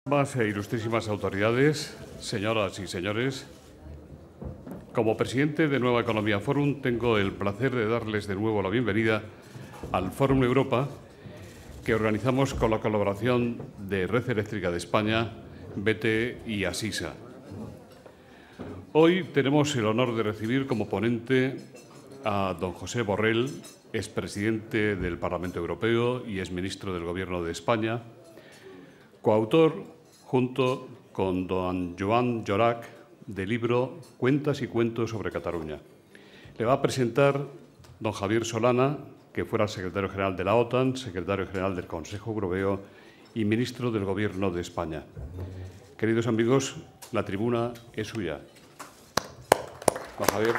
Ilustrísimas autoridades, señoras y señores, como presidente de Nueva Economía Forum tengo el placer de darles de nuevo la bienvenida al Fórum Europa que organizamos con la colaboración de Red Eléctrica de España, BTE y Asisa. Hoy tenemos el honor de recibir como ponente a don José Borrell, expresidente del Parlamento Europeo y exministro del Gobierno de España, coautor, junto con don Joan Llorach, del libro Cuentas y cuentos sobre Cataluña. Le va a presentar don Javier Solana, que fuera secretario general de la OTAN, secretario general del Consejo Europeo y ministro del Gobierno de España. Queridos amigos, la tribuna es suya. Don Javier.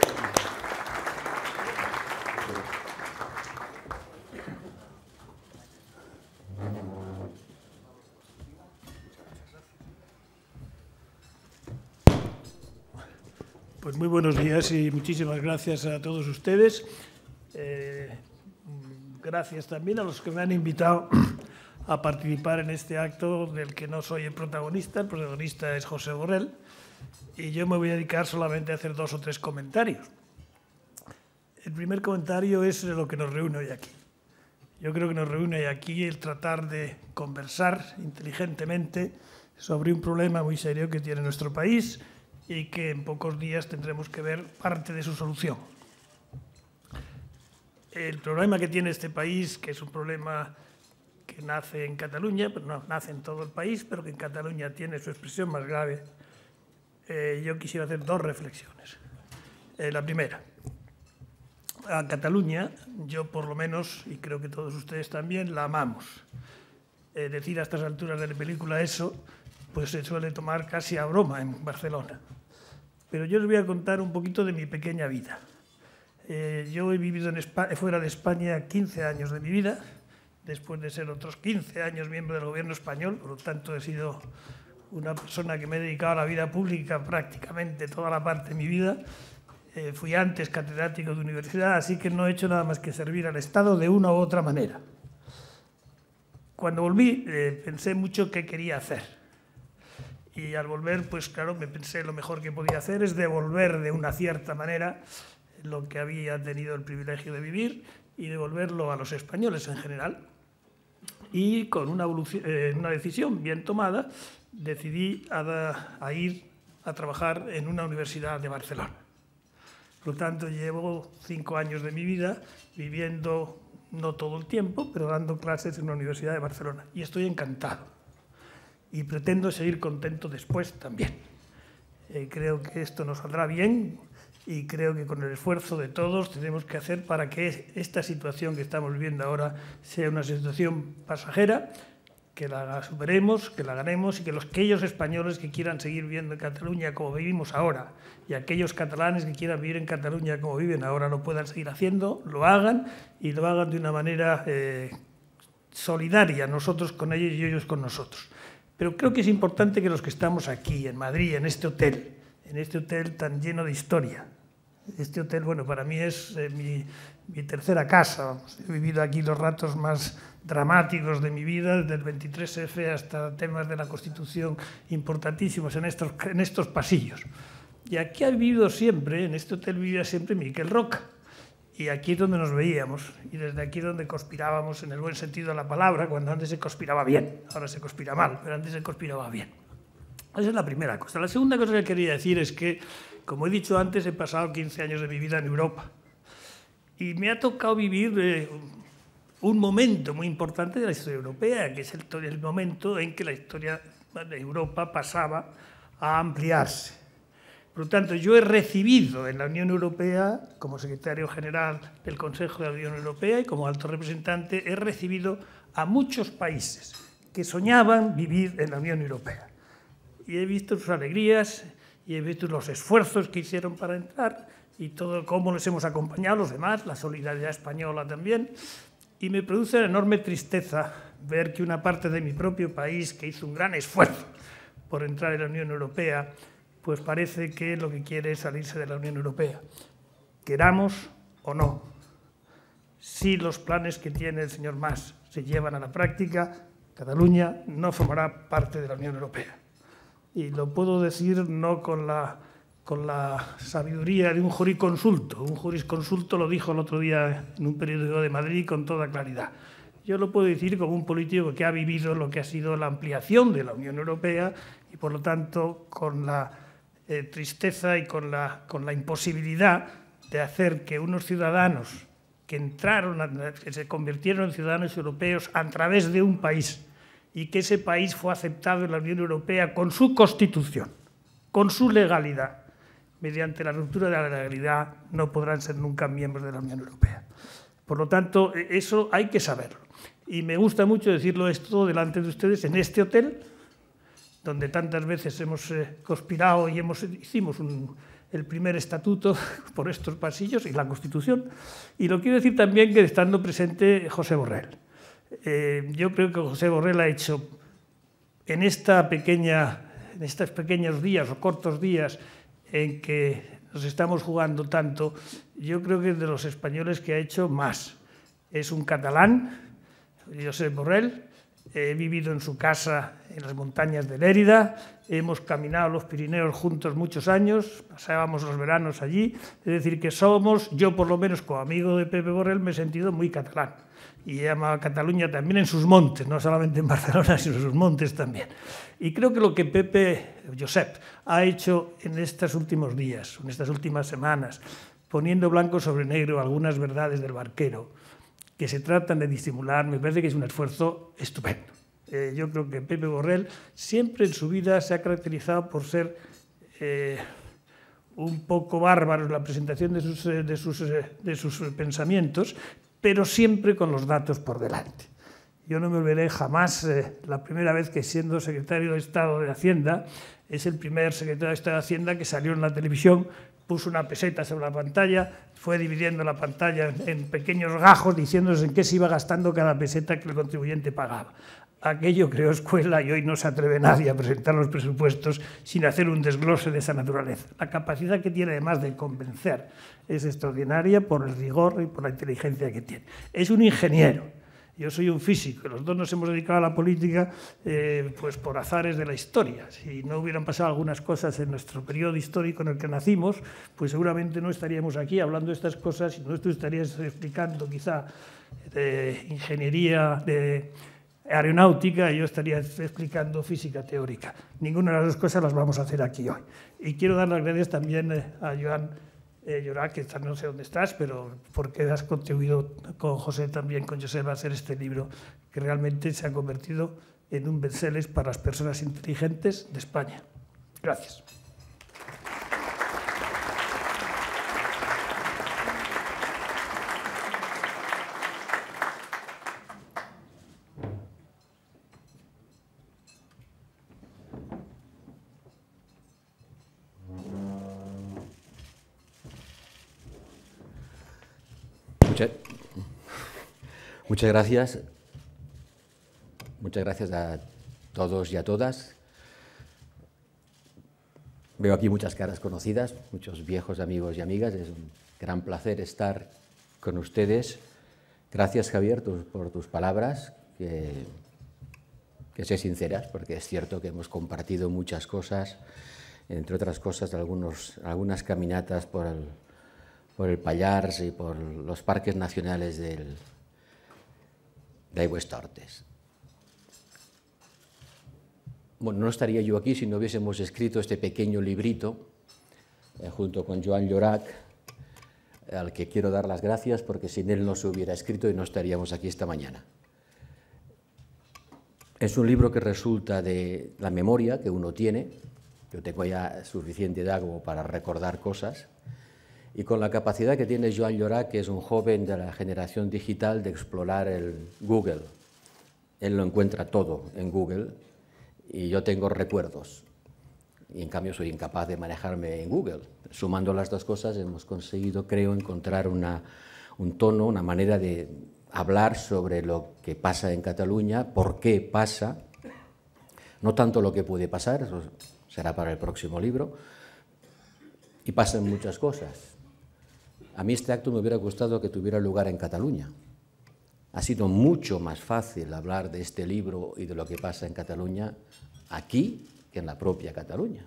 Pues muy buenos días y muchísimas gracias a todos ustedes. Gracias también a los que me han invitado a participar en este acto del que no soy el protagonista es José Borrell, y yo me voy a dedicar solamente a hacer 2 o 3 comentarios. El primer comentario es lo que nos reúne hoy aquí. Yo creo que nos reúne hoy aquí el tratar de conversar inteligentemente sobre un problema muy serio que tiene nuestro país y que en pocos días tendremos que ver parte de su solución. El problema que tiene este país, que es un problema que nace en Cataluña, pero no nace en todo el país, pero que en Cataluña tiene su expresión más grave, yo quisiera hacer 2 reflexiones. La primera, a Cataluña, yo por lo menos, y creo que todos ustedes también, la amamos. Decir a estas alturas de la película eso, pues se suele tomar casi a broma en Barcelona. Pero yo les voy a contar un poquito de mi pequeña vida. Yo he vivido fuera de España 15 años de mi vida, después de ser otros 15 años miembro del Gobierno español, por lo tanto he sido una persona que me he dedicado a la vida pública prácticamente toda la parte de mi vida. Fui antes catedrático de universidad, así que no he hecho nada más que servir al Estado de una u otra manera. Cuando volví, pensé mucho qué quería hacer. Y al volver, pues claro, me pensé lo mejor que podía hacer es devolver de una cierta manera lo que había tenido el privilegio de vivir y devolverlo a los españoles en general. Y con una decisión bien tomada, decidí a ir a trabajar en una universidad de Barcelona. Por lo tanto, llevo 5 años de mi vida viviendo, no todo el tiempo, pero dando clases en una universidad de Barcelona. Y estoy encantado. Y pretendo seguir contento después también. Creo que esto nos saldrá bien y creo que con el esfuerzo de todos tenemos que hacer para que esta situación que estamos viviendo ahora sea una situación pasajera, que la superemos, que la ganemos y que aquellos españoles que quieran seguir viviendo en Cataluña como vivimos ahora y aquellos catalanes que quieran vivir en Cataluña como viven ahora lo puedan seguir haciendo, lo hagan y lo hagan de una manera solidaria, nosotros con ellos y ellos con nosotros. Pero creo que es importante que los que estamos aquí, en Madrid, en este hotel tan lleno de historia, este hotel, bueno, para mí es mi tercera casa. He vivido aquí los ratos más dramáticos de mi vida, desde el 23F hasta temas de la Constitución importantísimos en estos pasillos. Y aquí ha vivido siempre, en este hotel vivía siempre Miquel Roca. Y aquí es donde nos veíamos, y desde aquí es donde conspirábamos en el buen sentido de la palabra, cuando antes se conspiraba bien, ahora se conspira mal, pero antes se conspiraba bien. Esa es la primera cosa. La segunda cosa que quería decir es que, como he dicho antes, he pasado 15 años de mi vida en Europa. Y me ha tocado vivir un momento muy importante de la historia europea, que es el momento en que la historia de Europa pasaba a ampliarse. Por lo tanto, yo he recibido en la Unión Europea, como secretario general del Consejo de la Unión Europea y como alto representante, he recibido a muchos países que soñaban vivir en la Unión Europea. Y he visto sus alegrías y he visto los esfuerzos que hicieron para entrar y todo cómo les hemos acompañado los demás, la solidaridad española también. Y me produce una enorme tristeza ver que una parte de mi propio país, que hizo un gran esfuerzo por entrar en la Unión Europea, pues parece que lo que quiere es salirse de la Unión Europea. Queramos o no, si los planes que tiene el señor Mas se llevan a la práctica, Cataluña no formará parte de la Unión Europea. Y lo puedo decir no con la sabiduría de un jurisconsulto. Un jurisconsulto lo dijo el otro día en un periódico de Madrid con toda claridad. Yo lo puedo decir como un político que ha vivido lo que ha sido la ampliación de la Unión Europea y, por lo tanto, con la tristeza y con la imposibilidad de hacer que unos ciudadanos que se convirtieron en ciudadanos europeos a través de un país y que ese país fue aceptado en la Unión Europea con su Constitución, con su legalidad. Mediante la ruptura de la legalidad no podrán ser nunca miembros de la Unión Europea. Por lo tanto, eso hay que saberlo. Y me gusta mucho decirlo esto delante de ustedes en este hotel, donde tantas veces hemos conspirado y hicimos el primer estatuto por estos pasillos y la Constitución. Y lo quiero decir también que estando presente José Borrell. Yo creo que José Borrell ha hecho en estos pequeños días o cortos días en que nos estamos jugando tanto, yo creo que es de los españoles que ha hecho más. Es un catalán, José Borrell. He vivido en su casa en las montañas de Lérida, hemos caminado los Pirineos juntos muchos años, pasábamos los veranos allí, es decir, que yo por lo menos como amigo de Pepe Borrell me he sentido muy catalán y he amado a Cataluña también en sus montes, no solamente en Barcelona, sino en sus montes también. Y creo que lo que Josep ha hecho en estos últimos días, en estas últimas semanas, poniendo blanco sobre negro algunas verdades del barquero, que se tratan de disimular, me parece que es un esfuerzo estupendo. Yo creo que Pepe Borrell siempre en su vida se ha caracterizado por ser un poco bárbaro en la presentación de sus pensamientos, pero siempre con los datos por delante. Yo no me olvidaré jamás la primera vez que, siendo secretario de Estado de Hacienda, es el primer secretario de Estado de Hacienda que salió en la televisión, puso una peseta sobre la pantalla, fue dividiendo la pantalla en pequeños gajos, diciéndonos en qué se iba gastando cada peseta que el contribuyente pagaba. Aquello creó escuela y hoy no se atreve nadie a presentar los presupuestos sin hacer un desglose de esa naturaleza. La capacidad que tiene, además de convencer, es extraordinaria por el rigor y por la inteligencia que tiene. Es un ingeniero. Yo soy un físico, los dos nos hemos dedicado a la política pues por azares de la historia. Si no hubieran pasado algunas cosas en nuestro periodo histórico en el que nacimos, pues seguramente no estaríamos aquí hablando de estas cosas, sino tú estarías explicando quizá de ingeniería, de aeronáutica, y yo estaría explicando física teórica. Ninguna de las dos cosas las vamos a hacer aquí hoy. Y quiero dar las gracias también a Joan Llorach, que no sé dónde estás, pero porque has contribuido con José, también con Josep, a hacer este libro, que realmente se ha convertido en un bestseller para las personas inteligentes de España. Gracias. Muchas gracias. Muchas gracias a todos y a todas. Veo aquí muchas caras conocidas, muchos viejos amigos y amigas. Es un gran placer estar con ustedes. Gracias, Javier, por tus palabras, que sé sinceras, porque es cierto que hemos compartido muchas cosas, entre otras cosas algunas caminatas por el Pallars y por los parques nacionales de Aigüestortes. Bueno, no estaría yo aquí si no hubiésemos escrito este pequeño librito junto con Joan Llorach, al que quiero dar las gracias porque sin él no se hubiera escrito y no estaríamos aquí esta mañana. Es un libro que resulta de la memoria que uno tiene. Yo tengo ya suficiente edad como para recordar cosas, y con la capacidad que tiene Joan Llorach, que es un joven de la generación digital, de explorar el Google. Él lo encuentra todo en Google y yo tengo recuerdos. Y en cambio soy incapaz de manejarme en Google. Sumando las dos cosas hemos conseguido, creo, encontrar un tono, una manera de hablar sobre lo que pasa en Cataluña, por qué pasa, no tanto lo que puede pasar, eso será para el próximo libro, y pasan muchas cosas. A mí este acto me hubiera gustado que tuviera lugar en Cataluña, Ha sido mucho más fácil hablar de este libro y de lo que pasa en Cataluña aquí que en la propia Cataluña.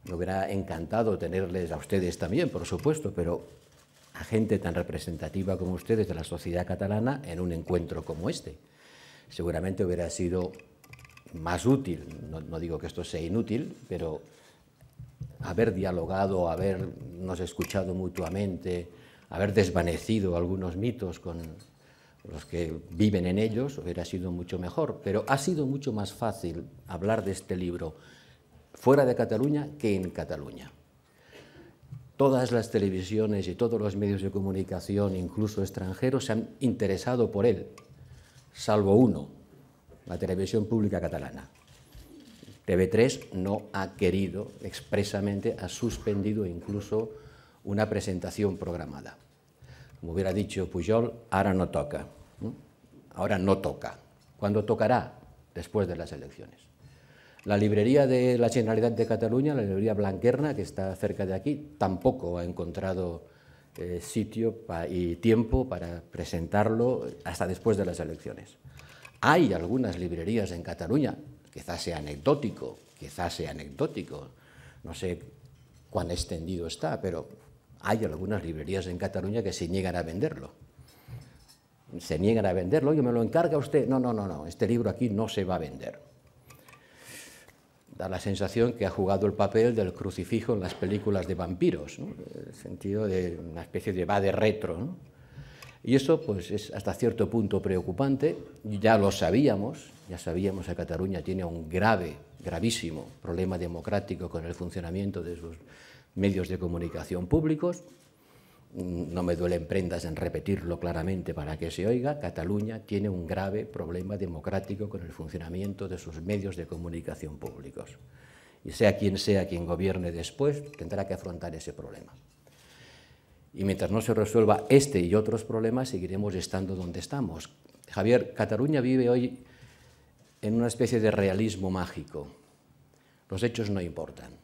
Me hubiera encantado tenerles a ustedes también, por supuesto, pero a gente tan representativa como ustedes de la sociedad catalana en un encuentro como este. Seguramente hubiera sido más útil, no digo que esto sea inútil, pero haber dialogado, habernos escuchado mutuamente, haber desvanecido algunos mitos con los que viven en ellos, hubiera sido mucho mejor. Pero ha sido mucho más fácil hablar de este libro fuera de Cataluña que en Cataluña. Todas las televisiones y todos los medios de comunicación, incluso extranjeros, se han interesado por él, salvo uno, la televisión pública catalana. TV3 no ha querido expresamente, ha suspendido incluso una presentación programada. Como hubiera dicho Pujol, ahora no toca. Ahora no toca. ¿Cuándo tocará? Después de las elecciones. La librería de la Generalitat de Cataluña, la librería Blanquerna, que está cerca de aquí, tampoco ha encontrado sitio y tiempo para presentarlo hasta después de las elecciones. Hay algunas librerías en Cataluña, quizás sea anecdótico, no sé cuán extendido está, pero hay algunas librerías en Cataluña que se niegan a venderlo. Se niegan a venderlo, oye, ¿me lo encarga usted? No, este libro aquí no se va a vender. Da la sensación que ha jugado el papel del crucifijo en las películas de vampiros, ¿no? En el sentido de una especie de va de retro, ¿no? Y eso pues, es hasta cierto punto preocupante. Ya lo sabíamos, que Cataluña tiene un gravísimo problema democrático con el funcionamiento de sus medios de comunicación públicos. No me duelen prendas en repetirlo claramente para que se oiga. Cataluña tiene un grave problema democrático con el funcionamiento de sus medios de comunicación públicos. Y sea quien gobierne después, tendrá que afrontar ese problema. Y mientras no se resuelva este y otros problemas, seguiremos estando donde estamos. Javier, Cataluña vive hoy en una especie de realismo mágico. Los hechos no importan.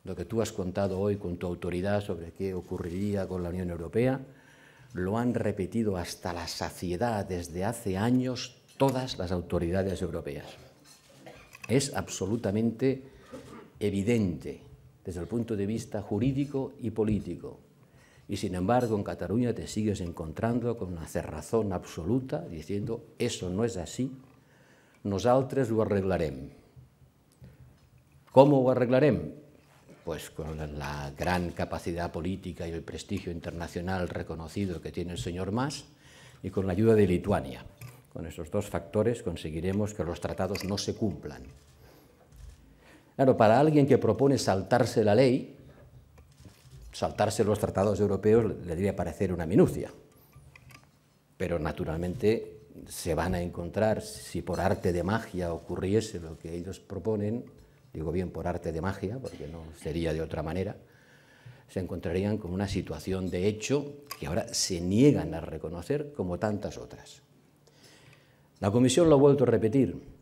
Lo que tú has contado hoy con tu autoridad sobre qué ocurriría con la Unión Europea, lo han repetido hasta la saciedad desde hace años todas las autoridades europeas. Es absolutamente evidente desde el punto de vista jurídico y político. Y sin embargo, en Cataluña te sigues encontrando con una cerrazón absoluta diciendo eso no és així, nosaltres ho arreglarem. ¿Cómo ho arreglarem? Pues con la gran capacidad política y el prestigio internacional reconocido que tiene el señor Mas y con la ayuda de Lituania. Con esos dos factores conseguiremos que los tratados no se cumplan. Claro, para alguien que propone saltarse la ley, saltarse los tratados europeos le debería parecer una minucia, pero naturalmente se van a encontrar, si por arte de magia ocurriese lo que ellos proponen, digo bien por arte de magia, porque no sería de otra manera, se encontrarían con una situación de hecho que ahora se niegan a reconocer como tantas otras. La Comisión lo ha vuelto a repetir.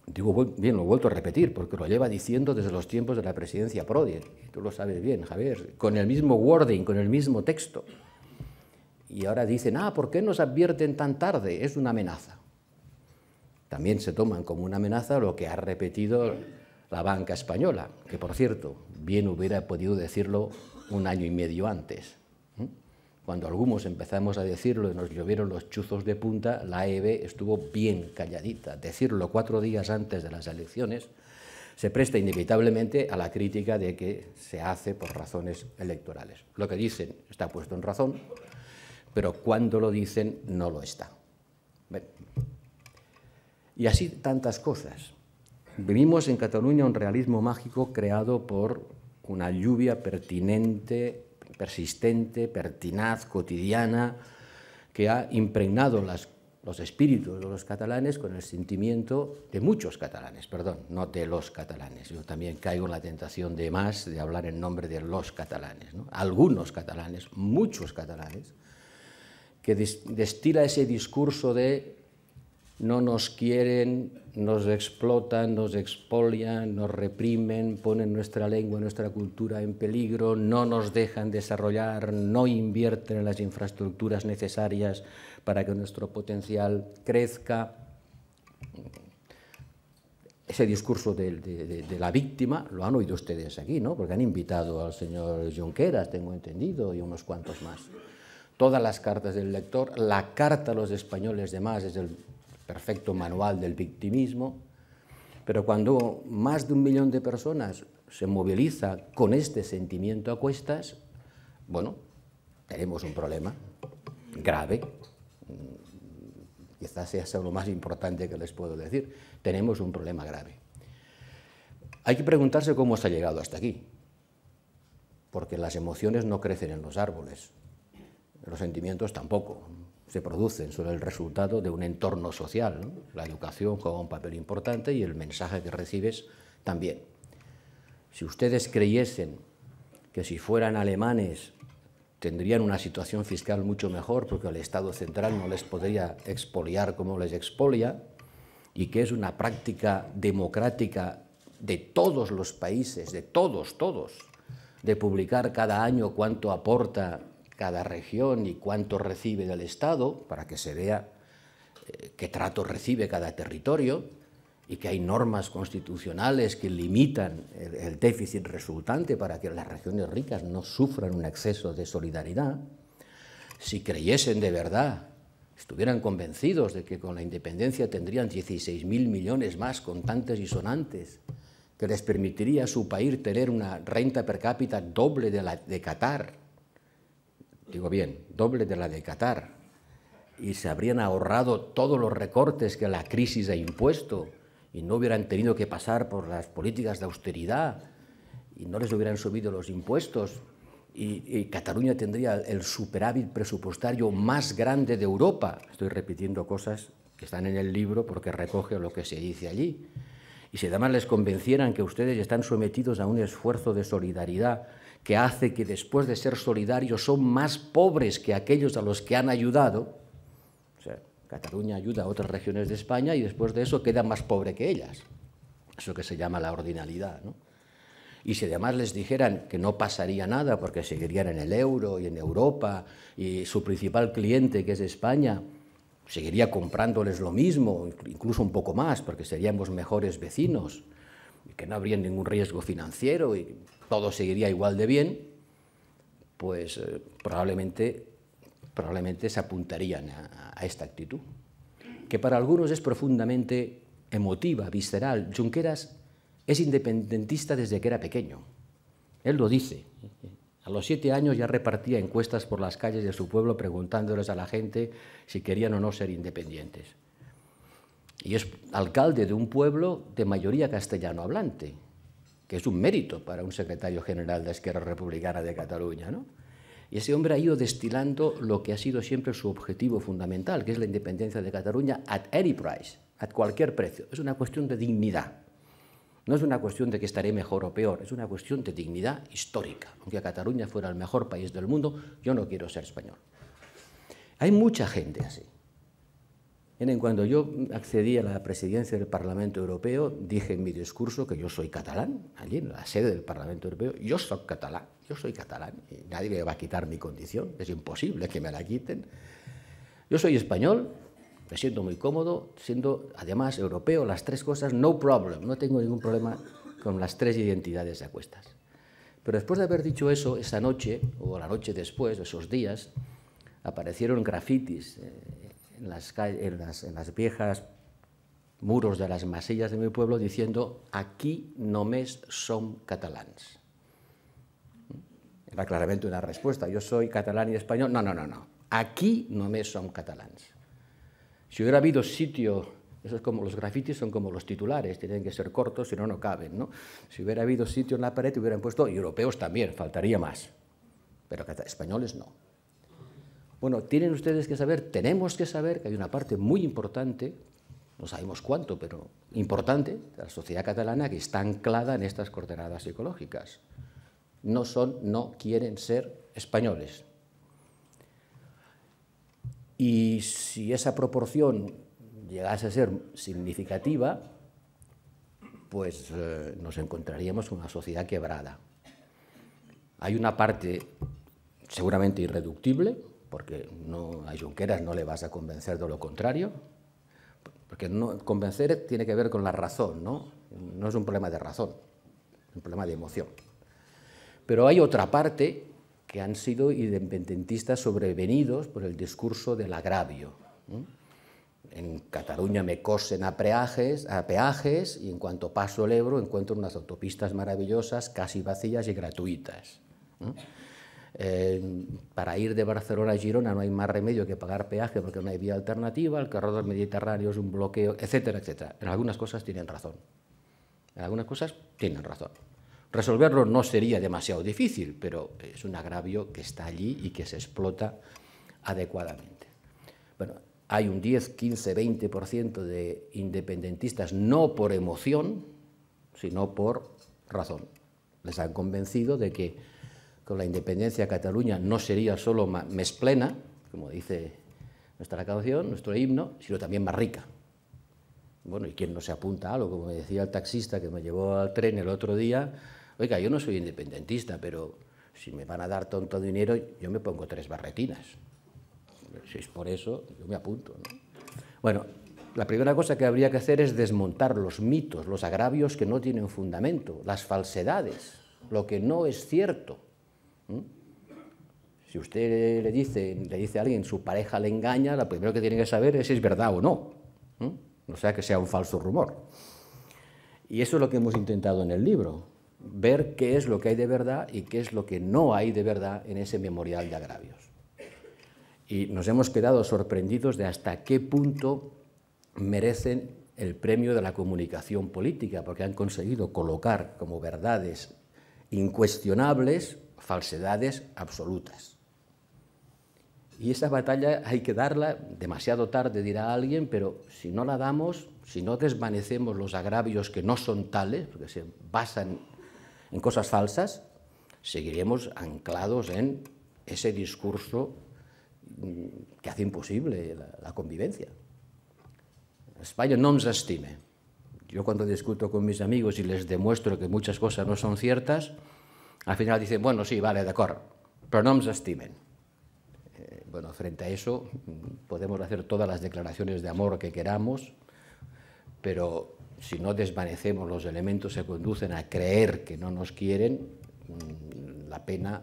Digo bien, lo he vuelto a repetir, porque lo lleva diciendo desde los tiempos de la presidencia Prodi. Tú lo sabes bien, Javier, con el mismo wording, con el mismo texto. Y ahora dicen, ¿por qué nos advierten tan tarde? Es una amenaza. También se toman como una amenaza lo que ha repetido la banca española, que por cierto, bien hubiera podido decirlo un año y medio antes. Cuando algunos empezamos a decirlo y nos llovieron los chuzos de punta, la AEB estuvo bien calladita. Decirlo 4 días antes de las elecciones se presta inevitablemente a la crítica de que se hace por razones electorales. Lo que dicen está puesto en razón, pero cuando lo dicen no lo está. Bueno, y así tantas cosas. Vivimos en Cataluña un realismo mágico creado por una lluvia persistente, pertinaz, cotidiana, que ha impregnado los espíritus de los catalanes con el sentimiento de muchos catalanes, perdón, no de los catalanes. Yo también caigo en la tentación de hablar en nombre de los catalanes, ¿no? Algunos catalanes, muchos catalanes, que destila ese discurso de no nos quieren, nos explotan, nos expolian, nos reprimen, ponen nuestra lengua, nuestra cultura en peligro, no nos dejan desarrollar, no invierten en las infraestructuras necesarias para que nuestro potencial crezca. Ese discurso de la víctima lo han oído ustedes aquí, ¿no? Porque han invitado al señor Junqueras, tengo entendido, y unos cuantos más. Todas las cartas del lector, la carta a los españoles de más es el perfecto manual del victimismo, pero cuando más de 1 millón de personas se moviliza con este sentimiento a cuestas, bueno, tenemos un problema grave. Quizás sea lo más importante que les puedo decir. Tenemos un problema grave. Hay que preguntarse cómo se ha llegado hasta aquí, porque las emociones no crecen en los árboles, los sentimientos tampoco se producen, son el resultado de un entorno social, ¿no? La educación juega un papel importante y el mensaje que recibes también. Si ustedes creyesen que si fueran alemanes tendrían una situación fiscal mucho mejor porque el Estado central no les podría expoliar como les expolia, y que es una práctica democrática de todos los países, de todos, de publicar cada año cuánto aporta cada región y cuánto recibe del Estado, para que se vea qué trato recibe cada territorio, y que hay normas constitucionales que limitan el déficit resultante para que las regiones ricas no sufran un exceso de solidaridad. Si creyesen de verdad, estuvieran convencidos de que con la independencia tendrían 16.000 millones más contantes y sonantes, que les permitiría a su país tener una renta per cápita doble de la de Qatar, digo bien, doble de la de Qatar, y se habrían ahorrado todos los recortes que la crisis ha impuesto, y no hubieran tenido que pasar por las políticas de austeridad, y no les hubieran subido los impuestos, y Cataluña tendría el superávit presupuestario más grande de Europa. Estoy repitiendo cosas que están en el libro porque recoge lo que se dice allí. Y si además les convencieran que ustedes están sometidos a un esfuerzo de solidaridad que hace que después de ser solidarios son más pobres que aquellos a los que han ayudado, o sea, Cataluña ayuda a otras regiones de España y después de eso queda más pobre que ellas. Eso que se llama la ordinalidad, ¿no? Y si además les dijeran que no pasaría nada porque seguirían en el euro y en Europa, y su principal cliente, que es España, seguiría comprándoles lo mismo, incluso un poco más, porque seríamos mejores vecinos, y que no habría ningún riesgo financiero y todo seguiría igual de bien, pues probablemente se apuntarían a esta actitud, que para algunos es profundamente emotiva, visceral. Junqueras es independentista desde que era pequeño. Él lo dice. A los 7 años ya repartía encuestas por las calles de su pueblo preguntándoles a la gente si querían o no ser independientes. Y es alcalde de un pueblo de mayoría castellano hablante, que es un mérito para un secretario general de Esquerra Republicana de Cataluña, ¿no? Y ese hombre ha ido destilando lo que ha sido siempre su objetivo fundamental, que es la independencia de Cataluña at any price, a cualquier precio. Es una cuestión de dignidad. No es una cuestión de que estaré mejor o peor, es una cuestión de dignidad histórica. Aunque Cataluña fuera el mejor país del mundo, yo no quiero ser español. Hay mucha gente así. Miren, cuando yo accedí a la presidencia del Parlamento Europeo, dije en mi discurso que yo soy catalán, allí en la sede del Parlamento Europeo, yo soy catalán, y nadie me va a quitar mi condición, es imposible que me la quiten. Yo soy español, me siento muy cómodo, siendo además europeo, las 3 cosas, no problem, no tengo ningún problema con las 3 identidades a cuestas. Pero después de haber dicho eso, esa noche, o la noche después, esos días, aparecieron grafitis en las viejas muros de las masillas de mi pueblo diciendo «Aquí només som catalans». Era claramente una respuesta, yo soy catalán y español, no, aquí només som catalans. Si hubiera habido sitio, eso es como los grafitis, son como los titulares, tienen que ser cortos, si no, no caben, ¿no? Si hubiera habido sitio en la pared, hubieran puesto europeos también, faltaría más, pero españoles no. Bueno, tienen ustedes que saber, tenemos que saber que hay una parte muy importante, no sabemos cuánto, pero importante, de la sociedad catalana que está anclada en estas coordenadas psicológicas. No quieren ser españoles. Y si esa proporción llegase a ser significativa, pues nos encontraríamos con una sociedad quebrada. Hay una parte seguramente irreductible, porque a Junqueras no le vas a convencer de lo contrario, porque convencer tiene que ver con la razón, ¿no? No es un problema de razón, es un problema de emoción. Pero hay otra parte que han sido independentistas sobrevenidos por el discurso del agravio, ¿no? En Cataluña me cosen a peajes y en cuanto paso el Ebro encuentro unas autopistas maravillosas, casi vacías y gratuitas, ¿no? Para ir de Barcelona a Girona no hay más remedio que pagar peaje porque no hay vía alternativa, el corredor mediterráneo es un bloqueo, etcétera, etcétera. En algunas cosas tienen razón. En algunas cosas tienen razón. Resolverlo no sería demasiado difícil, pero es un agravio que está allí y que se explota adecuadamente. Bueno, hay un 10, 15, 20% de independentistas no por emoción, sino por razón. Les han convencido de que con la independencia Cataluña no sería solo más plena, como dice nuestra canción, nuestro himno, sino también más rica. Bueno, ¿y quién no se apunta a algo? Como me decía el taxista que me llevó al tren el otro día, oiga, yo no soy independentista, pero si me van a dar tanto dinero, yo me pongo 3 barretinas. Si es por eso, yo me apunto, ¿no? Bueno, la primera cosa que habría que hacer es desmontar los mitos, los agravios que no tienen fundamento, las falsedades, lo que no es cierto. Si usted le dice a alguien su pareja le engaña, lo primero que tiene que saber es si es verdad o no, no sea que sea un falso rumor. Y eso es lo que hemos intentado en el libro, ver qué es lo que hay de verdad y qué es lo que no hay de verdad en ese memorial de agravios. Y nos hemos quedado sorprendidos de hasta qué punto merecen el premio de la comunicación política, porque han conseguido colocar como verdades incuestionables falsedades absolutas. Y esa batalla hay que darla demasiado tarde, dirá alguien, pero si no la damos, si no desvanecemos los agravios que no son tales, porque se basan en cosas falsas, seguiremos anclados en ese discurso que hace imposible la convivencia. España no nos estime. Yo cuando discuto con mis amigos y les demuestro que muchas cosas no son ciertas, al final dicen, bueno, sí, vale, de acuerdo, però no ens estimen. Bueno, frente a eso podemos hacer todas las declaraciones de amor que queramos, pero si no desvanecemos los elementos que conducen a creer que no nos quieren, la pena,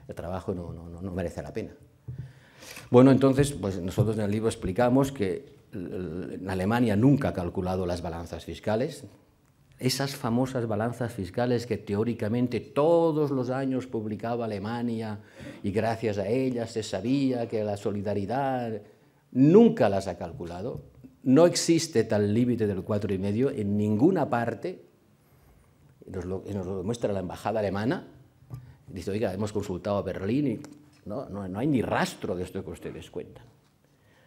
el trabajo no merece la pena. Bueno, entonces, pues nosotros en el libro explicamos que Alemania nunca ha calculado las balanzas fiscales, esas famosas balanzas fiscales que teóricamente todos los años publicaba Alemania y gracias a ellas se sabía que la solidaridad nunca las ha calculado. No existe tal límite del 4,5 en ninguna parte. Nos lo demuestra la embajada alemana. Dice, oiga, hemos consultado a Berlín y no hay ni rastro de esto que ustedes cuentan.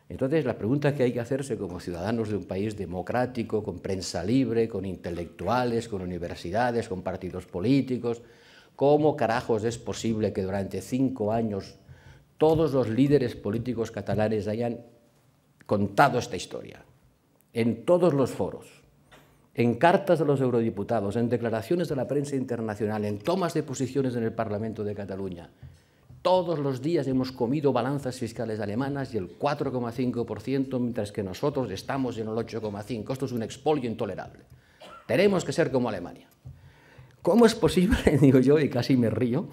Entonces, la pregunta que hay que hacerse como ciudadanos de un país democrático, con prensa libre, con intelectuales, con universidades, con partidos políticos, ¿cómo carajos es posible que durante 5 años todos los líderes políticos catalanes hayan contado esta historia? En todos los foros, en cartas de los eurodiputados, en declaraciones de la prensa internacional, en tomas de posiciones en el Parlamento de Cataluña. Todos los días hemos comido balanzas fiscales alemanas y el 4,5%, mientras que nosotros estamos en el 8,5%. Esto es un expolio intolerable. Tenemos que ser como Alemania. ¿Cómo es posible, digo yo, y casi me río,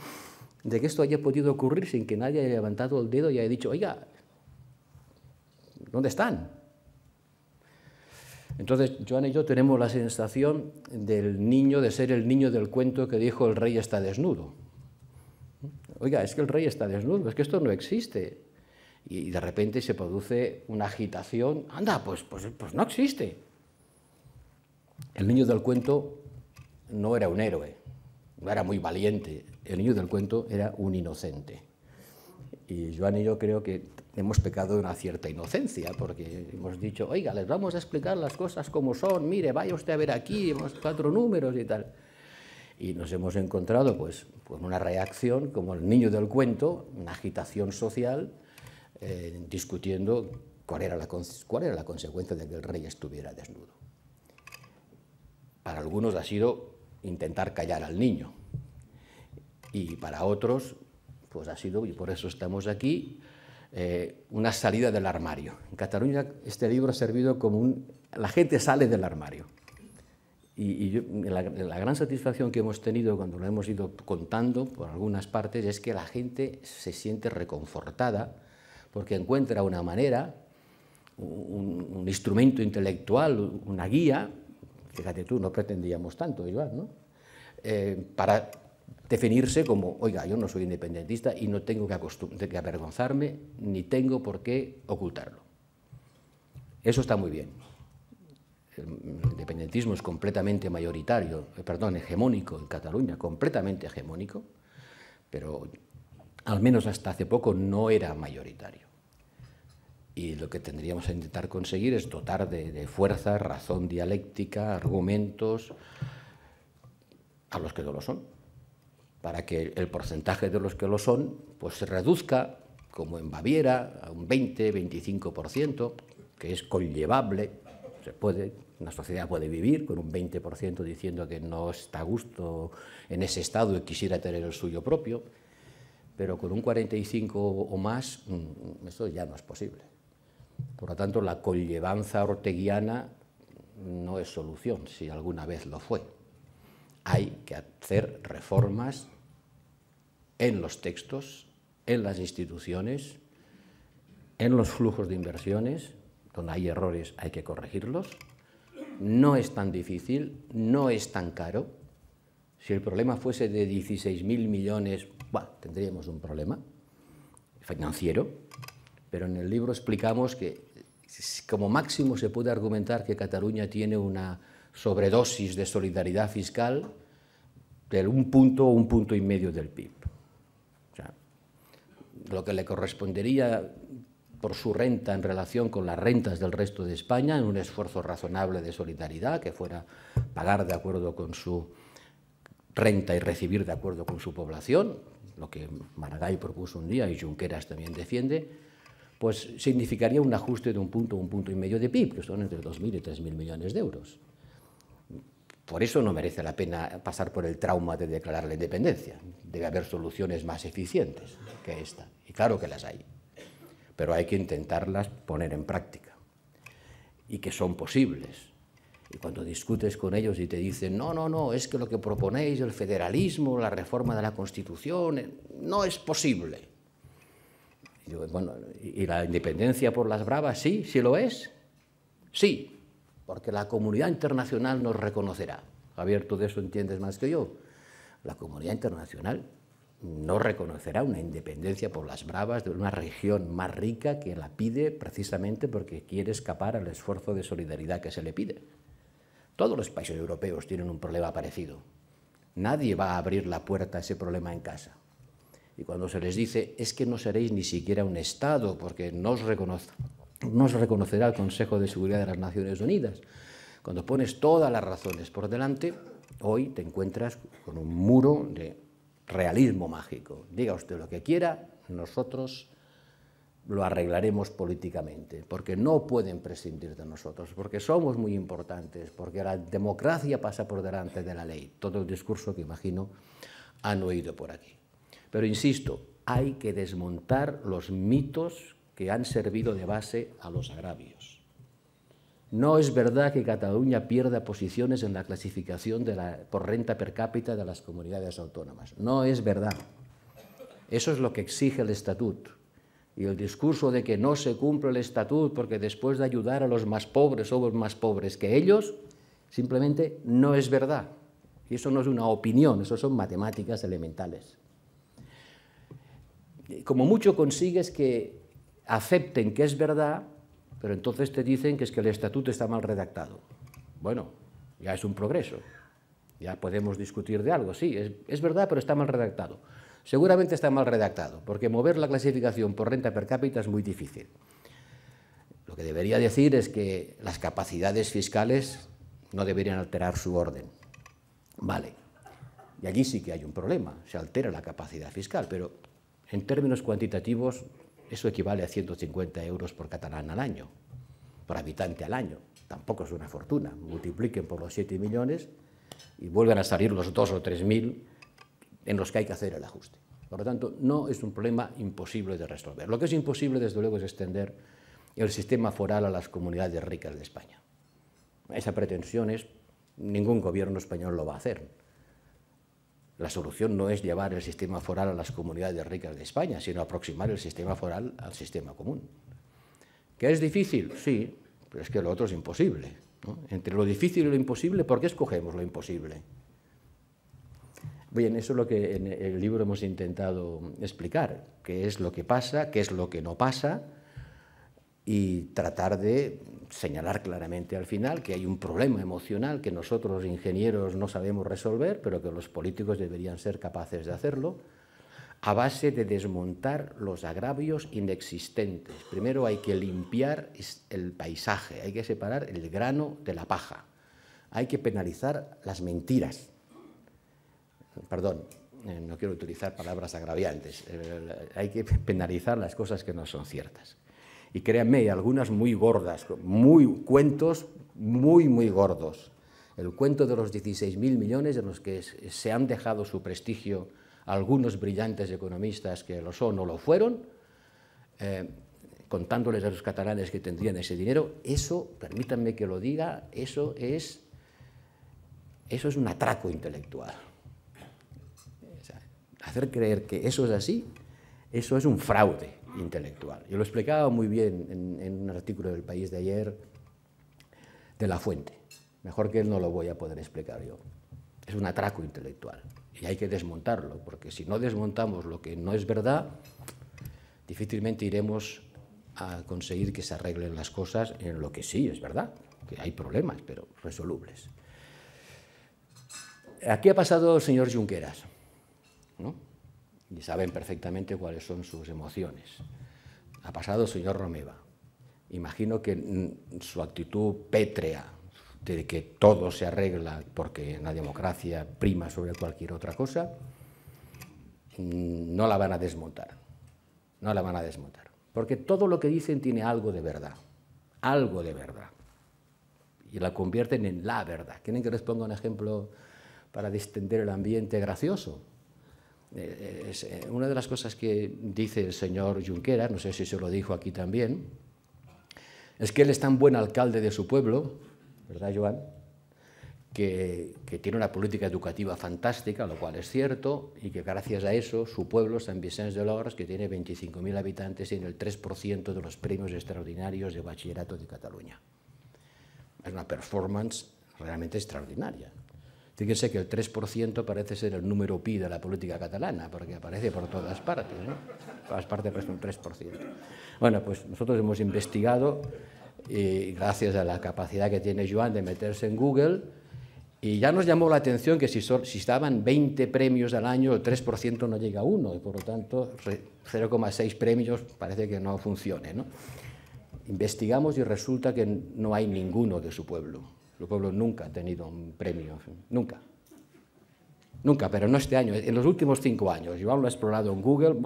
de que esto haya podido ocurrir sin que nadie haya levantado el dedo y haya dicho, oiga, ¿dónde están? Entonces, Joana y yo tenemos la sensación de ser el niño del cuento que dijo el rey está desnudo. Oiga, es que el rey está desnudo, es que esto no existe. Y de repente se produce una agitación. Anda, pues no existe. El niño del cuento no era un héroe, no era muy valiente. El niño del cuento era un inocente. Y Joan y yo creo que hemos pecado de una cierta inocencia, porque hemos dicho, oiga, les vamos a explicar las cosas como son, mire, vaya usted a ver aquí, hemos 4 números y tal. Y nos hemos encontrado pues una reacción como el niño del cuento, una agitación social, discutiendo ¿Cuál era la consecuencia de que el rey estuviera desnudo? Para algunos ha sido intentar callar al niño, y para otros pues ha sido, y por eso estamos aquí, una salida del armario. En Cataluña este libro ha servido como la gente sale del armario. La gran satisfacción que hemos tenido cuando lo hemos ido contando por algunas partes es que la gente se siente reconfortada porque encuentra una manera, un instrumento intelectual, una guía, fíjate tú, no pretendíamos tanto, Joan, ¿no? Para definirse como, oiga, yo no soy independentista y no tengo que avergonzarme, ni tengo por qué ocultarlo. Eso está muy bien. El independentismo es completamente mayoritario, hegemónico en Cataluña, completamente hegemónico, pero al menos hasta hace poco no era mayoritario. Y lo que tendríamos que intentar conseguir es dotar de fuerza, razón dialéctica, argumentos a los que no lo son, para que el porcentaje de los que lo son pues se reduzca, como en Baviera, a un 20-25%, que es conllevable. Una sociedad puede vivir con un 20% diciendo que no está a gusto en ese estado y quisiera tener el suyo propio, pero con un 45% o más, eso ya no es posible. Por lo tanto, la conllevanza orteguiana no es solución, si alguna vez lo fue. Hay que hacer reformas en los textos, en las instituciones, en los flujos de inversiones. Donde hay errores hay que corregirlos. No es tan difícil, no es tan caro. Si el problema fuese de 16.000 millones, tendríamos un problema financiero, pero en el libro explicamos que como máximo se puede argumentar que Cataluña tiene una sobredosis de solidaridad fiscal de 1 punto o 1,5 puntos del PIB. O sea, lo que le correspondería por su renta en relación con las rentas del resto de España, en un esfuerzo razonable de solidaridad, que fuera pagar de acuerdo con su renta y recibir de acuerdo con su población, lo que Maragall propuso un día y Junqueras también defiende, pues significaría un ajuste de 1 punto o 1,5 puntos de PIB, que son entre 2.000 y 3.000 millones de euros. Por eso no merece la pena pasar por el trauma de declarar la independencia. Debe haber soluciones más eficientes que esta, y claro que las hay, pero hay que intentarlas poner en práctica, y que son posibles. Y cuando discutes con ellos y te dicen, no, es que lo que proponéis, el federalismo, la reforma de la Constitución, no es posible. Y digo, bueno, ¿y la independencia por las bravas? Sí, sí lo es. Sí, porque la comunidad internacional nos reconocerá. Javier, tú de eso entiendes más que yo. La comunidad internacional no reconocerá una independencia por las bravas de una región más rica que la pide precisamente porque quiere escapar al esfuerzo de solidaridad que se le pide. Todos los países europeos tienen un problema parecido. Nadie va a abrir la puerta a ese problema en casa. Y cuando se les dice, es que no seréis ni siquiera un Estado porque no os reconocerá el Consejo de Seguridad de las Naciones Unidas, cuando pones todas las razones por delante, hoy te encuentras con un muro de realismo mágico. Diga usted lo que quiera, nosotros lo arreglaremos políticamente, porque no pueden prescindir de nosotros, porque somos muy importantes, porque la democracia pasa por delante de la ley. Todo el discurso que imagino han oído por aquí. Pero insisto, hay que desmontar los mitos que han servido de base a los agravios. No es verdad que Cataluña pierda posiciones en la clasificación por renta per cápita de las comunidades autónomas. No es verdad. Eso es lo que exige el Estatut. Y el discurso de que no se cumple el Estatut porque después de ayudar a los más pobres somos más pobres que ellos, simplemente no es verdad. Y eso no es una opinión, eso son matemáticas elementales. Como mucho consigues que acepten que es verdad, pero entonces te dicen que es que el Estatuto está mal redactado. Bueno, ya es un progreso. Ya podemos discutir de algo. Sí, es verdad, pero está mal redactado. Seguramente está mal redactado, porque mover la clasificación por renta per cápita es muy difícil. Lo que debería decir es que las capacidades fiscales no deberían alterar su orden. Vale, y allí sí que hay un problema, se altera la capacidad fiscal, pero en términos cuantitativos Eso equivale a 150 euros por catalán al año, por habitante al año. Tampoco es una fortuna. Multipliquen por los 7 millones y vuelven a salir los 2 o 3.000 en los que hay que hacer el ajuste. Por lo tanto, no es un problema imposible de resolver. Lo que es imposible, desde luego, es extender el sistema foral a las comunidades ricas de España. Esa pretensión ningún gobierno español lo va a hacer. La solución no es llevar el sistema foral a las comunidades ricas de España, sino aproximar el sistema foral al sistema común. ¿Que es difícil? Sí, pero es que lo otro es imposible, ¿no? Entre lo difícil y lo imposible, ¿por qué escogemos lo imposible? Bien, eso es lo que en el libro hemos intentado explicar, qué es lo que pasa, qué es lo que no pasa, y tratar de señalar claramente al final que hay un problema emocional que nosotros los ingenieros no sabemos resolver, pero que los políticos deberían ser capaces de hacerlo, a base de desmontar los agravios inexistentes. Primero hay que limpiar el paisaje, hay que separar el grano de la paja, hay que penalizar las mentiras. Perdón, no quiero utilizar palabras agraviantes, hay que penalizar las cosas que no son ciertas. Y créanme, hay algunas muy gordas, cuentos muy gordos. El cuento de los 16.000 millones en los que se han dejado su prestigio algunos brillantes economistas que lo son o lo fueron, contándoles a los catalanes que tendrían ese dinero, eso, permítanme que lo diga, eso es un atraco intelectual. O sea, hacer creer que eso es así, eso es un fraude intelectual. Yo lo explicaba muy bien en un artículo del País de ayer de La Fuente. Mejor que él no lo voy a poder explicar yo. Es un atraco intelectual y hay que desmontarlo, porque si no desmontamos lo que no es verdad, difícilmente iremos a conseguir que se arreglen las cosas en lo que sí es verdad, que hay problemas, pero resolubles. Aquí ha pasado el señor Junqueras, ¿no? Y saben perfectamente cuáles son sus emociones. Ha pasado el señor Romeva. Imagino que su actitud pétrea de que todo se arregla porque en la democracia prima sobre cualquier otra cosa, no la van a desmontar. No la van a desmontar. Porque todo lo que dicen tiene algo de verdad. Algo de verdad. Y la convierten en la verdad. ¿Quieren que les ponga un ejemplo para distender el ambiente gracioso? Una de las cosas que dice el señor Junqueras, no sé si se lo dijo aquí también, es que él es tan buen alcalde de su pueblo, ¿verdad, Joan?, que tiene una política educativa fantástica, lo cual es cierto, y que gracias a eso su pueblo, Sant Vicenç de Lors, que tiene 25.000 habitantes, tiene el 3% de los premios extraordinarios de bachillerato de Cataluña. Es una performance realmente extraordinaria. Fíjense que el 3% parece ser el número pi de la política catalana, porque aparece por todas partes, ¿no? Por todas partes parece un 3%. Bueno, pues nosotros hemos investigado, y gracias a la capacidad que tiene Joan de meterse en Google, y ya nos llamó la atención que si estaban 20 premios al año, el 3% no llega a 1, y por lo tanto 0,6 premios parece que no funcione, ¿no? Investigamos y resulta que no hay ninguno de su pueblo. Su pueblo nunca ha tenido un premio, nunca. Nunca, pero no este año, en los últimos 5 años. Yo lo he explorado en Google,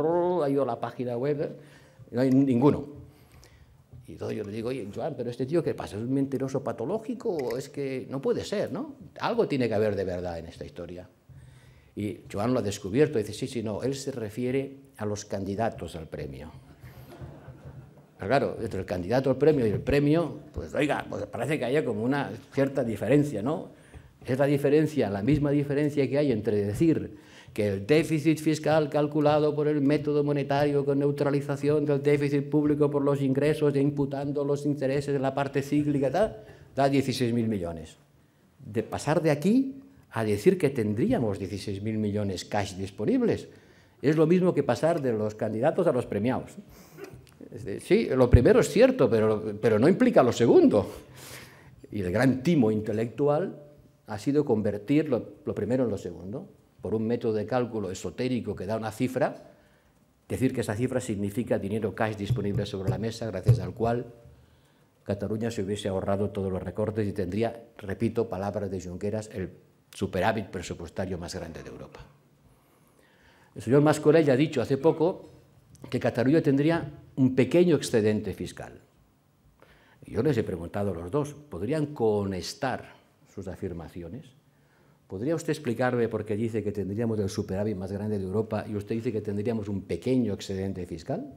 ha ido a la página web, no hay ninguno. Y entonces yo le digo, oye, Joan, pero este tío, ¿qué pasa? ¿Es un mentiroso patológico o es que no puede ser, ¿no? Algo tiene que haber de verdad en esta historia. Y Joan lo ha descubierto, dice, sí, no, él se refiere a los candidatos al premio. Pero claro, entre el candidato al premio y el premio, pues oiga, pues parece que haya como una cierta diferencia, ¿no? Es la diferencia, la misma diferencia que hay entre decir que el déficit fiscal calculado por el método monetario con neutralización del déficit público por los ingresos e imputando los intereses de la parte cíclica, da 16.000 millones. De pasar de aquí a decir que tendríamos 16.000 millones cash disponibles, es lo mismo que pasar de los candidatos a los premiados. Sí, lo primero es cierto, pero no implica lo segundo. Y el gran timo intelectual ha sido convertir lo primero en lo segundo. Por un método de cálculo esotérico que da una cifra, decir que esa cifra significa dinero cash disponible sobre la mesa, gracias al cual Cataluña se hubiese ahorrado todos los recortes y tendría, repito, palabras de Junqueras, el superávit presupuestario más grande de Europa. El señor Mas-Colell ha dicho hace poco que Cataluña tendría un pequeño excedente fiscal. Yo les he preguntado a los dos, ¿podrían conectar sus afirmaciones? ¿Podría usted explicarme por qué dice que tendríamos el superávit más grande de Europa y usted dice que tendríamos un pequeño excedente fiscal?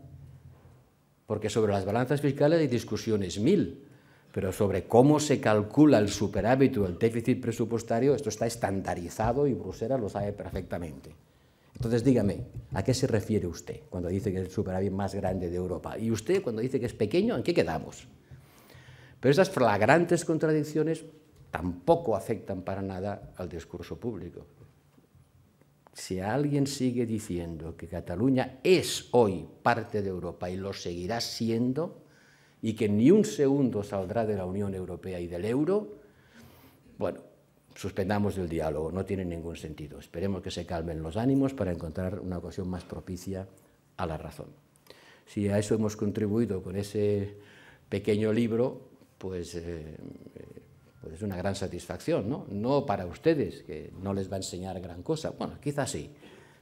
Porque sobre las balanzas fiscales hay discusiones mil, pero sobre cómo se calcula el superávit o el déficit presupuestario, esto está estandarizado y Bruselas lo sabe perfectamente. Entonces, dígame, ¿a qué se refiere usted cuando dice que es el superávit más grande de Europa? Y usted, cuando dice que es pequeño, ¿en qué quedamos? Pero esas flagrantes contradicciones tampoco afectan para nada al discurso público. Si alguien sigue diciendo que Cataluña es hoy parte de Europa y lo seguirá siendo, y que ni un segundo saldrá de la Unión Europea y del euro, bueno, suspendamos el diálogo, no tiene ningún sentido. Esperemos que se calmen los ánimos para encontrar una ocasión más propicia a la razón. Si a eso hemos contribuido con ese pequeño libro, pues es una gran satisfacción, ¿no? No para ustedes, que no les va a enseñar gran cosa. Bueno, quizás sí.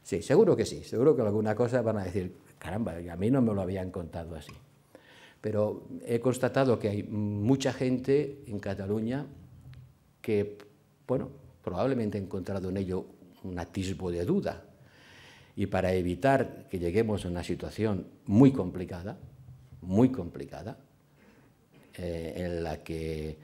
Sí, seguro que sí. Seguro que alguna cosa van a decir, caramba, a mí no me lo habían contado así. Pero he constatado que hay mucha gente en Cataluña que, bueno, probablemente ha encontrado en ello un atisbo de duda. Y para evitar que lleguemos a una situación muy complicada, en la que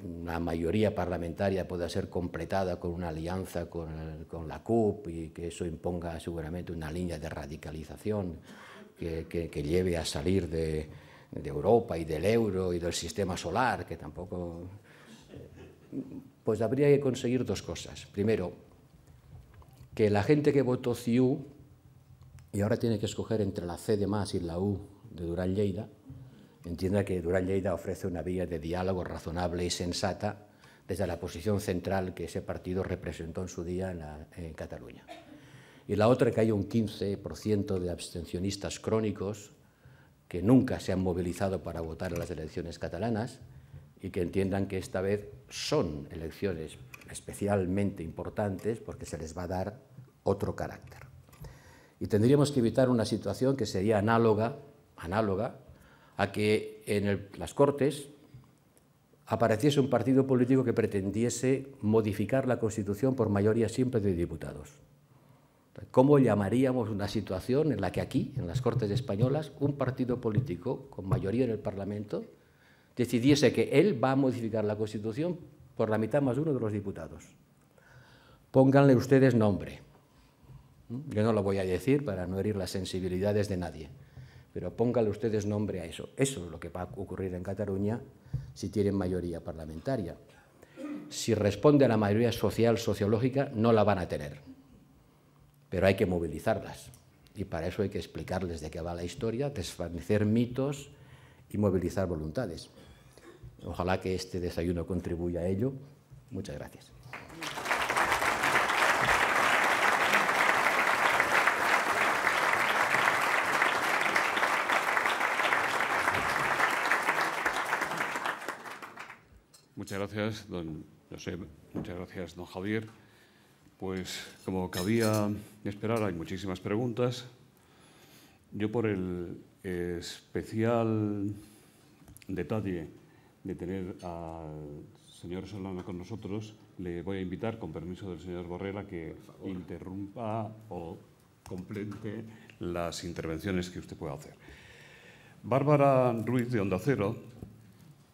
una mayoría parlamentaria pueda ser completada con una alianza con la CUP y que eso imponga seguramente una línea de radicalización que lleve a salir de Europa y del euro y del sistema solar, que tampoco... Pues habría que conseguir dos cosas. Primero, que la gente que votó CiU y ahora tiene que escoger entre la C de Mas y la U de Duran Lleida, entienda que Duran Lleida ofrece una vía de diálogo razonable y sensata desde la posición central que ese partido representó en su día en Cataluña. Y la otra, que hay un 15% de abstencionistas crónicos que nunca se han movilizado para votar en las elecciones catalanas y que entiendan que esta vez son elecciones especialmente importantes porque se les va a dar otro carácter. Y tendríamos que evitar una situación que sería análoga a que en las Cortes apareciese un partido político que pretendiese modificar la Constitución por mayoría simple de diputados. ¿Cómo llamaríamos una situación en la que aquí, en las Cortes españolas, un partido político con mayoría en el Parlamento decidiese que él va a modificar la Constitución por la mitad más uno de los diputados? Pónganle ustedes nombre. Yo no lo voy a decir para no herir las sensibilidades de nadie, pero pónganle ustedes nombre a eso. Eso es lo que va a ocurrir en Cataluña si tienen mayoría parlamentaria. Si responde a la mayoría social, sociológica, no la van a tener. Pero hay que movilizarlas. Y para eso hay que explicarles de qué va la historia, desvanecer mitos y movilizar voluntades. Ojalá que este desayuno contribuya a ello. Muchas gracias. Muchas gracias, don Josep. Muchas gracias, don Javier. Pues, como cabía esperar, hay muchísimas preguntas. Yo, por el especial detalle de tener al señor Solana con nosotros, le voy a invitar, con permiso del señor Borrell, a que interrumpa o complete las intervenciones que usted pueda hacer. Bárbara Ruiz, de Onda Cero,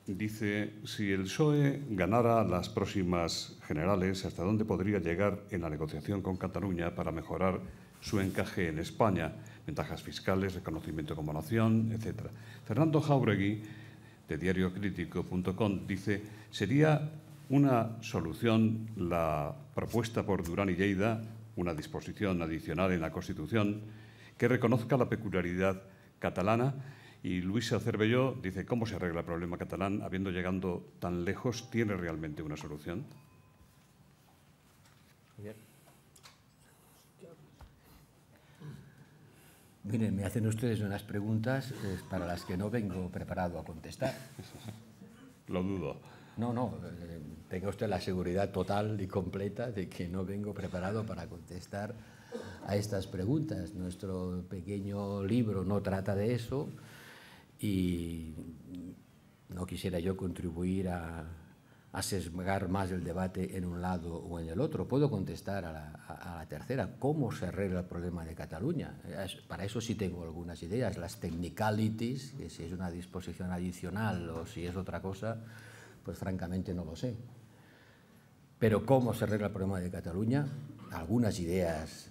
dice, si el PSOE ganara las próximas generales, ¿hasta dónde podría llegar en la negociación con Cataluña para mejorar su encaje en España? Ventajas fiscales, reconocimiento como nación, etc. Fernando Jáuregui, de diariocrítico.com, dice, ¿sería una solución la propuesta por Duran y Lleida, una disposición adicional en la Constitución que reconozca la peculiaridad catalana? Y Luisa Cervelló dice, ¿cómo se arregla el problema catalán? Habiendo llegado tan lejos, ¿tiene realmente una solución? Miren, me hacen ustedes unas preguntas para las que no vengo preparado a contestar. Lo dudo. No, tenga usted la seguridad total y completa de que no vengo preparado para contestar a estas preguntas. Nuestro pequeño libro no trata de eso y no quisiera yo contribuir a sesgar más el debate en un lado o en el otro. Puedo contestar a la tercera. ¿Cómo se arregla el problema de Cataluña? Para eso sí tengo algunas ideas. Las technicalities, que si es una disposición adicional o si es otra cosa, pues francamente no lo sé. Pero ¿cómo se arregla el problema de Cataluña? Algunas ideas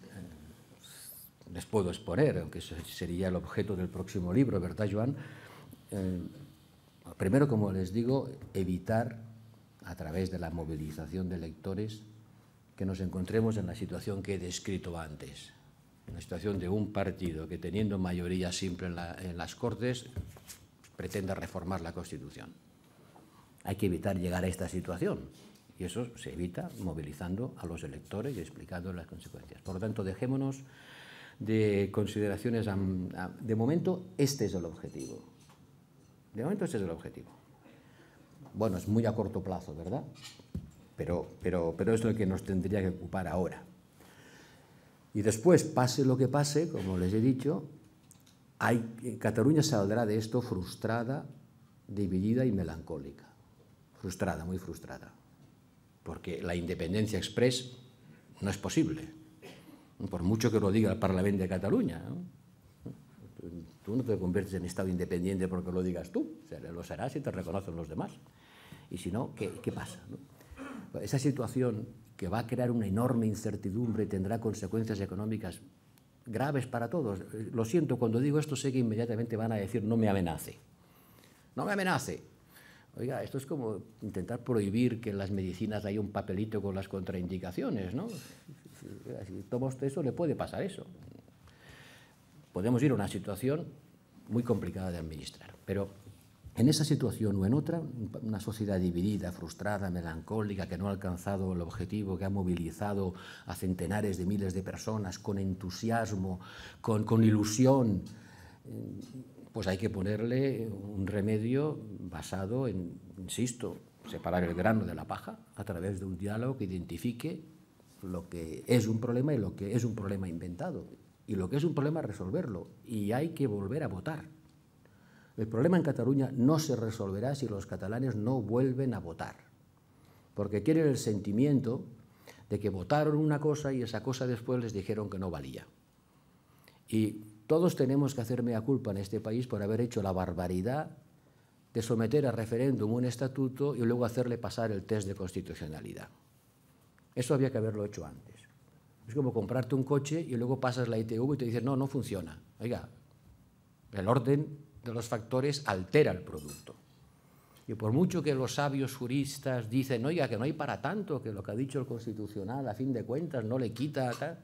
les puedo exponer, aunque eso sería el objeto del próximo libro, ¿verdad, Joan? Primero, como les digo, evitar a través de la movilización de electores que nos encontremos en la situación que he descrito antes, en la situación de un partido que, teniendo mayoría simple en las Cortes, pretenda reformar la Constitución. Hay que evitar llegar a esta situación y eso se evita movilizando a los electores y explicando las consecuencias. Por lo tanto, dejémonos de consideraciones. De momento, este es el objetivo. De momento, este es el objetivo. Bueno, es muy a corto plazo, ¿verdad? Pero es lo que nos tendría que ocupar ahora. Y después, pase lo que pase, como les he dicho, Cataluña saldrá de esto frustrada, dividida y melancólica. Frustrada, muy frustrada. Porque la independencia express no es posible. Por mucho que lo diga el Parlamento de Cataluña, ¿no? Tú no te conviertes en Estado independiente porque lo digas tú, lo serás si te reconocen los demás. Y si no, ¿qué pasa, no? Esa situación que va a crear una enorme incertidumbre y tendrá consecuencias económicas graves para todos. Lo siento, cuando digo esto sé que inmediatamente van a decir no me amenace. No me amenace. Oiga, esto es como intentar prohibir que en las medicinas haya un papelito con las contraindicaciones, ¿no? Si toma usted eso, le puede pasar eso. Podemos ir a una situación muy complicada de administrar, pero en esa situación o en otra, una sociedad dividida, frustrada, melancólica, que no ha alcanzado el objetivo, que ha movilizado a centenares de miles de personas con entusiasmo, con ilusión, pues hay que ponerle un remedio basado en, insisto, separar el grano de la paja a través de un diálogo que identifique lo que es un problema y lo que es un problema inventado. Y lo que es un problema, resolverlo. Y hay que volver a votar. El problema en Cataluña no se resolverá si los catalanes no vuelven a votar. Porque tienen el sentimiento de que votaron una cosa y esa cosa después les dijeron que no valía. Y todos tenemos que hacer mea culpa en este país por haber hecho la barbaridad de someter a referéndum un estatuto y luego hacerle pasar el test de constitucionalidad. Eso había que haberlo hecho antes. Es como comprarte un coche y luego pasas la ITV y te dicen, no funciona. Oiga, el orden de los factores altera el producto. Y por mucho que los sabios juristas dicen, oiga, que no hay para tanto, que lo que ha dicho el Constitucional, a fin de cuentas, no le quita tal.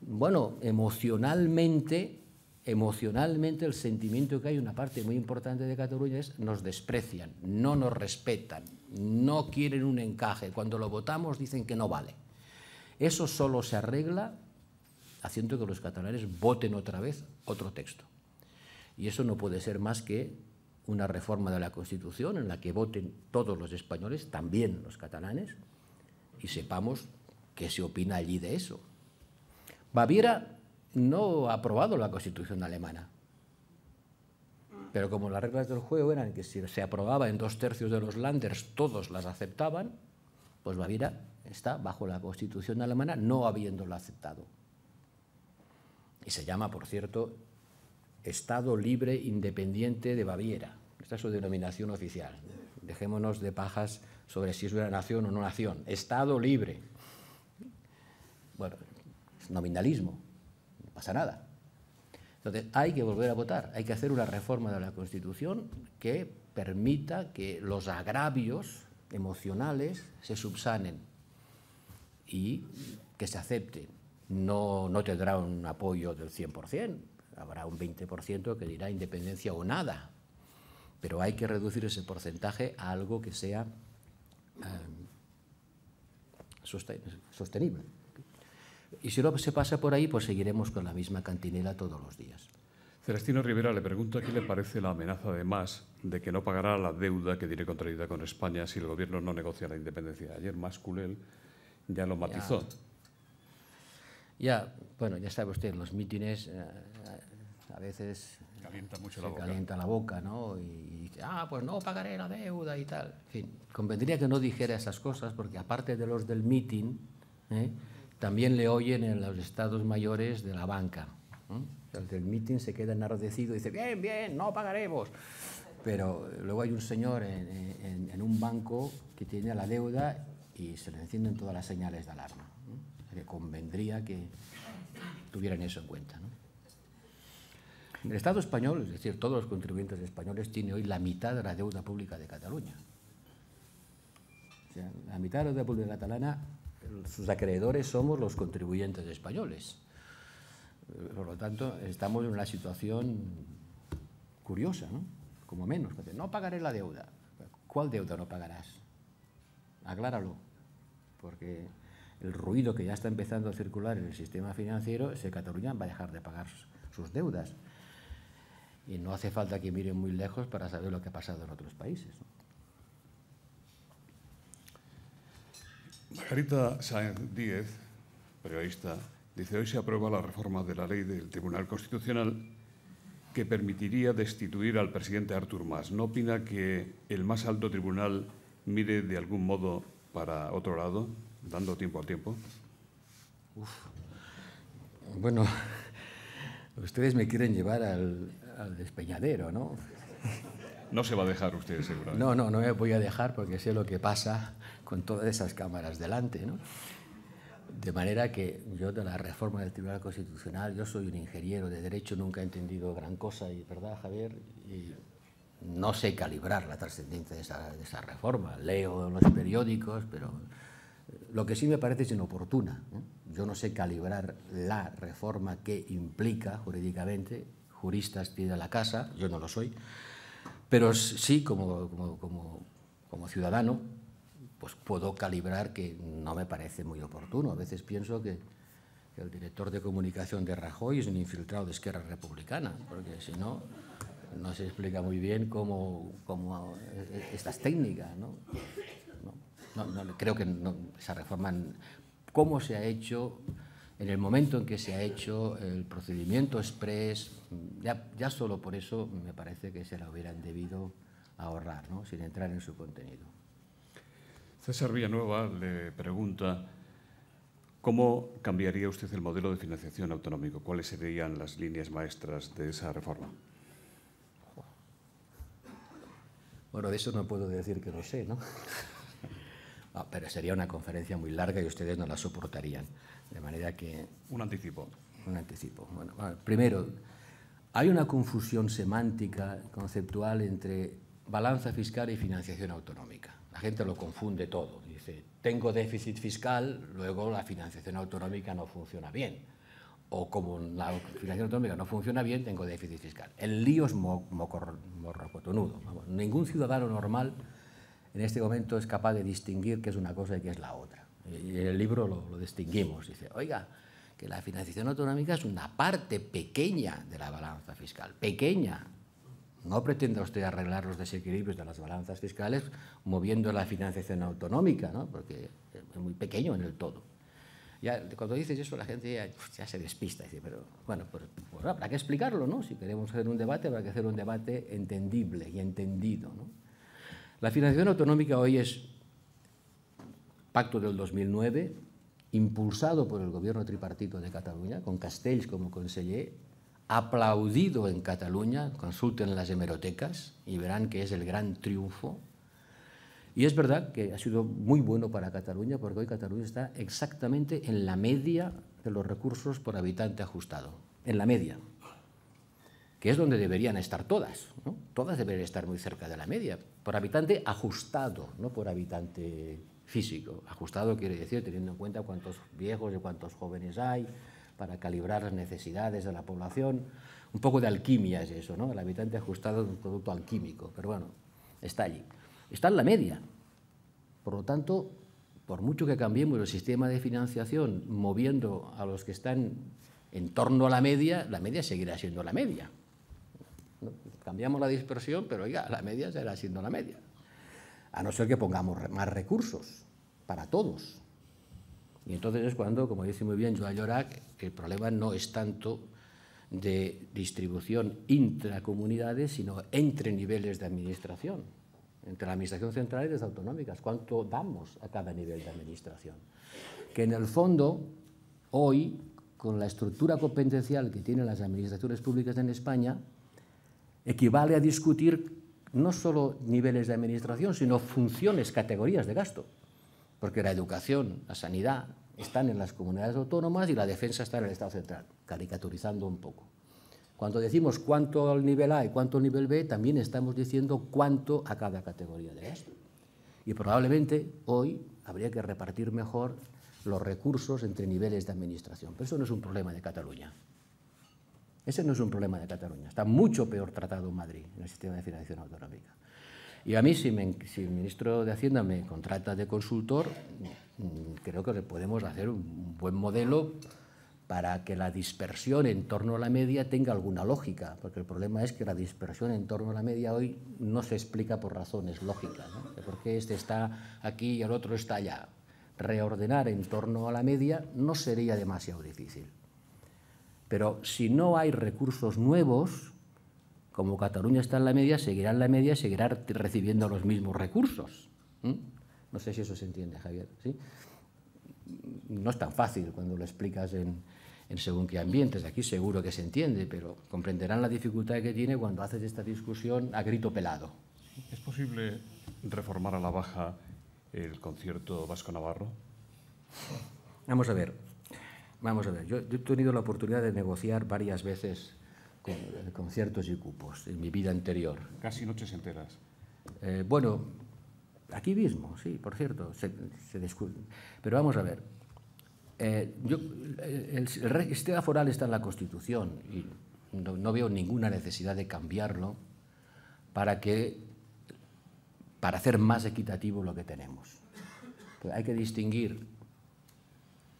Bueno, emocionalmente el sentimiento que hay en una parte muy importante de Cataluña es nos desprecian, no nos respetan, no quieren un encaje. Cuando lo votamos dicen que no vale. Eso solo se arregla haciendo que los catalanes voten otra vez otro texto. Y eso no puede ser más que una reforma de la Constitución en la que voten todos los españoles, también los catalanes, y sepamos qué se opina allí de eso. Baviera no ha aprobado la Constitución alemana, pero como las reglas del juego eran que si se aprobaba en 2/3 de los Länders todos las aceptaban, pues Baviera está bajo la Constitución alemana no habiéndolo aceptado. Y se llama, por cierto, Estado Libre Independiente de Baviera. Esta es su denominación oficial. Dejémonos de pajas sobre si es una nación o no nación. Estado libre. Bueno, es nominalismo, no pasa nada. Entonces, hay que volver a votar, hay que hacer una reforma de la Constitución que permita que los agravios emocionales se subsanen y que se acepten. No tendrá un apoyo del 100%, habrá un 20% que dirá independencia o nada, pero hay que reducir ese porcentaje a algo que sea sostenible. Y si no se pasa por ahí, pues seguiremos con la misma cantinela todos los días. Celestino Rivera le pregunta qué le parece la amenaza de Mas de que no pagará la deuda que tiene contraída con España si el gobierno no negocia la independencia. Ayer Mas Culel ya lo matizó. Ya, bueno, ya sabe usted, en los mítines a veces Calienta mucho se la boca. calienta la boca, ¿no? Y dice, pues no pagaré la deuda y tal. En fin, convendría que no dijera esas cosas, porque aparte de los del mitin, también le oyen en los estados mayores de la banca. El del mitin se queda enardecido y dice, bien, bien, no pagaremos. Pero luego hay un señor en un banco que tiene la deuda y se le encienden todas las señales de alarma. Que convendría que tuvieran eso en cuenta, ¿no? El Estado español, es decir, todos los contribuyentes españoles, tiene hoy la mitad de la deuda pública de Cataluña. O sea, la mitad de la deuda pública catalana, sus acreedores somos los contribuyentes españoles. Por lo tanto, estamos en una situación curiosa, ¿no? Como menos. No pagaré la deuda. ¿Cuál deuda no pagarás? Acláralo, porque el ruido que ya está empezando a circular en el sistema financiero es que Cataluña va a dejar de pagar sus deudas. Y no hace falta que miren muy lejos para saber lo que ha pasado en otros países, ¿no? Margarita Sáenz Díez, periodista, dice: hoy se aprueba la reforma de la ley del Tribunal Constitucional que permitiría destituir al presidente Artur Mas. ¿No opina que el más alto tribunal mire de algún modo para otro lado, dando tiempo al tiempo? Bueno, ustedes me quieren llevar al despeñadero, ¿no? No se va a dejar usted, seguramente. No me voy a dejar porque sé lo que pasa con todas esas cámaras delante, ¿no? De manera que yo de la reforma del Tribunal Constitucional, yo soy un ingeniero de Derecho, nunca he entendido gran cosa, ¿verdad, Javier? Y no sé calibrar la trascendencia de esa reforma. Leo en los periódicos, pero lo que sí me parece es inoportuna, ¿no? Yo no sé calibrar la reforma que implica jurídicamente. Juristas tiene la casa, yo no lo soy, pero sí como ciudadano pues puedo calibrar que no me parece muy oportuno. A veces pienso que el director de comunicación de Rajoy es un infiltrado de Esquerra Republicana, porque si no, no se explica muy bien cómo estas técnicas, ¿no? Creo que esa reforma, cómo se ha hecho, en el momento en que se ha hecho, el procedimiento exprés, ya solo por eso me parece que se la hubieran debido ahorrar, ¿no? Sin entrar en su contenido. César Villanueva le pregunta: ¿cómo cambiaría usted el modelo de financiación autonómico? ¿Cuáles serían las líneas maestras de esa reforma? Bueno, de eso no puedo decir que lo sé, ¿no? Pero sería una conferencia muy larga y ustedes no la soportarían. De manera que... Un anticipo. Un anticipo. Bueno, primero, hay una confusión semántica, conceptual, entre balanza fiscal y financiación autonómica. La gente lo confunde todo. Dice, tengo déficit fiscal, luego la financiación autonómica no funciona bien. O como la financiación autonómica no funciona bien, tengo déficit fiscal. El lío es morrocotonudo. Ningún ciudadano normal en este momento es capaz de distinguir qué es una cosa y qué es la otra. Y en el libro lo distinguimos. Dice, oiga, que la financiación autonómica es una parte pequeña de la balanza fiscal. Pequeña. No pretenda usted arreglar los desequilibrios de las balanzas fiscales moviendo la financiación autonómica, ¿no? Porque es muy pequeño en el todo. Ya, cuando dices eso, la gente ya se despista. Dice, pero bueno, pues habrá que explicarlo, ¿no? Si queremos hacer un debate, habrá que hacer un debate entendible y entendido, ¿no? La financiación autonómica hoy es pacto del 2009, impulsado por el gobierno tripartito de Cataluña, con Castells como conseller, aplaudido en Cataluña, consulten las hemerotecas y verán que es el gran triunfo. Y es verdad que ha sido muy bueno para Cataluña, porque hoy Cataluña está exactamente en la media de los recursos por habitante ajustado, en la media, que es donde deberían estar todas, ¿no? Todas deberían estar muy cerca de la media, por habitante ajustado, no por habitante físico. Ajustado quiere decir teniendo en cuenta cuántos viejos y cuántos jóvenes hay, para calibrar las necesidades de la población. Un poco de alquimia es eso, ¿no? El habitante ajustado es un producto alquímico, pero bueno, está allí. Está en la media. Por lo tanto, por mucho que cambiemos el sistema de financiación moviendo a los que están en torno a la media seguirá siendo la media. Cambiamos la dispersión, pero oiga, la media seguirá siendo la media. A no ser que pongamos más recursos para todos. Y entonces es cuando, como dice muy bien Joan Llorach, el problema no es tanto de distribución intracomunidades, sino entre niveles de administración, entre la administración central y las autonómicas. ¿Cuánto damos a cada nivel de administración? Que en el fondo, hoy, con la estructura competencial que tienen las administraciones públicas en España, equivale a discutir no solo niveles de administración, sino funciones, categorías de gasto. Porque la educación, la sanidad, están en las comunidades autónomas y la defensa está en el Estado central, caricaturizando un poco. Cuando decimos cuánto al nivel A y cuánto al nivel B, también estamos diciendo cuánto a cada categoría de gasto. Y probablemente hoy habría que repartir mejor los recursos entre niveles de administración. Pero eso no es un problema de Cataluña. Ese no es un problema de Cataluña. Está mucho peor tratado en Madrid, en el sistema de financiación autonómica. Y a mí, si el ministro de Hacienda me contrata de consultor, creo que podemos hacer un buen modelo para que la dispersión en torno a la media tenga alguna lógica, porque el problema es que la dispersión en torno a la media hoy no se explica por razones lógicas, ¿no? De por qué este está aquí y el otro está allá. Reordenar en torno a la media no sería demasiado difícil. Pero si no hay recursos nuevos, como Cataluña está en la media, seguirá en la media y seguirá recibiendo los mismos recursos. No sé si eso se entiende, Javier, ¿sí? No es tan fácil cuando lo explicas en según qué ambientes. Aquí seguro que se entiende, pero comprenderán la dificultad que tiene cuando haces esta discusión a grito pelado. ¿Es posible reformar a la baja el concierto vasco-navarro? Vamos a ver. Yo he tenido la oportunidad de negociar varias veces conciertos y cupos en mi vida anterior. Casi noches enteras. Bueno, aquí mismo, sí, por cierto, pero vamos a ver. El sistema foral está en la Constitución y no veo ninguna necesidad de cambiarlo para hacer más equitativo lo que tenemos. Pues hay que distinguir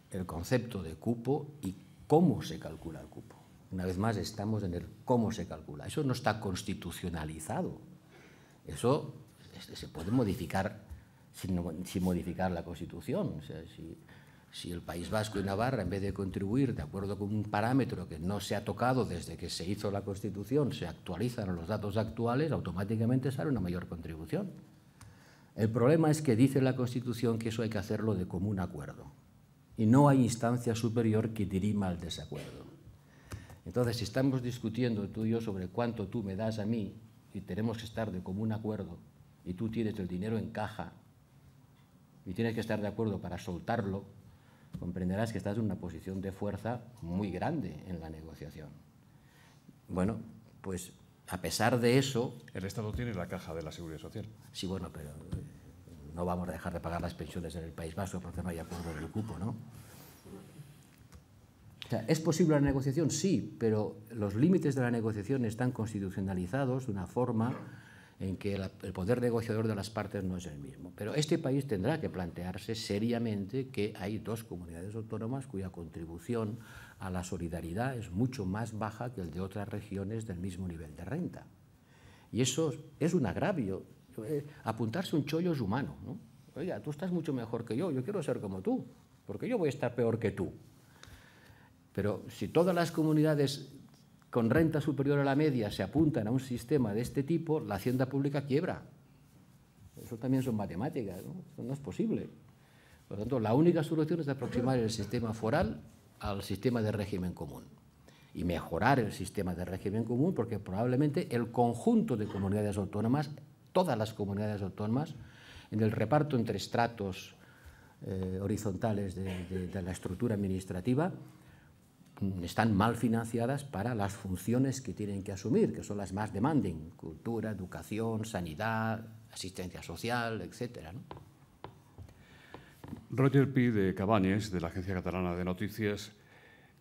el concepto de cupo y cómo se calcula el cupo. Una vez más, estamos en el cómo se calcula. Eso no está constitucionalizado. Eso se puede modificar sin modificar la Constitución. O sea, si el País Vasco y Navarra, en vez de contribuir de acuerdo con un parámetro que no se ha tocado desde que se hizo la Constitución, se actualizan los datos actuales, automáticamente sale una mayor contribución. El problema es que dice la Constitución que eso hay que hacerlo de común acuerdo. Y no hay instancia superior que dirima el desacuerdo. Entonces, si estamos discutiendo tú y yo sobre cuánto tú me das a mí y tenemos que estar de común acuerdo y tú tienes el dinero en caja y tienes que estar de acuerdo para soltarlo, comprenderás que estás en una posición de fuerza muy grande en la negociación. Bueno, pues a pesar de eso... El Estado tiene la caja de la Seguridad Social. Sí, bueno, pero no vamos a dejar de pagar las pensiones en el País Vasco porque no hay acuerdo del cupo, ¿no? O sea, ¿es posible la negociación? Sí, pero los límites de la negociación están constitucionalizados de una forma en que el poder negociador de las partes no es el mismo. Pero este país tendrá que plantearse seriamente que hay dos comunidades autónomas cuya contribución a la solidaridad es mucho más baja que el de otras regiones del mismo nivel de renta. Y eso es un agravio. Apuntarse un chollo es humano, ¿no? Oiga, tú estás mucho mejor que yo quiero ser como tú, porque yo voy a estar peor que tú. Pero si todas las comunidades con renta superior a la media se apuntan a un sistema de este tipo, la hacienda pública quiebra. Eso también son matemáticas, ¿no? Eso no es posible. Por lo tanto, la única solución es aproximar el sistema foral al sistema de régimen común y mejorar el sistema de régimen común, porque probablemente el conjunto de comunidades autónomas, todas las comunidades autónomas, en el reparto entre estratos horizontales de la estructura administrativa, están mal financiadas para las funciones que tienen que asumir, que son las más demanding: cultura, educación, sanidad, asistencia social, etcétera, ¿no? Roger Pi de Cabañes, de la Agencia Catalana de Noticias,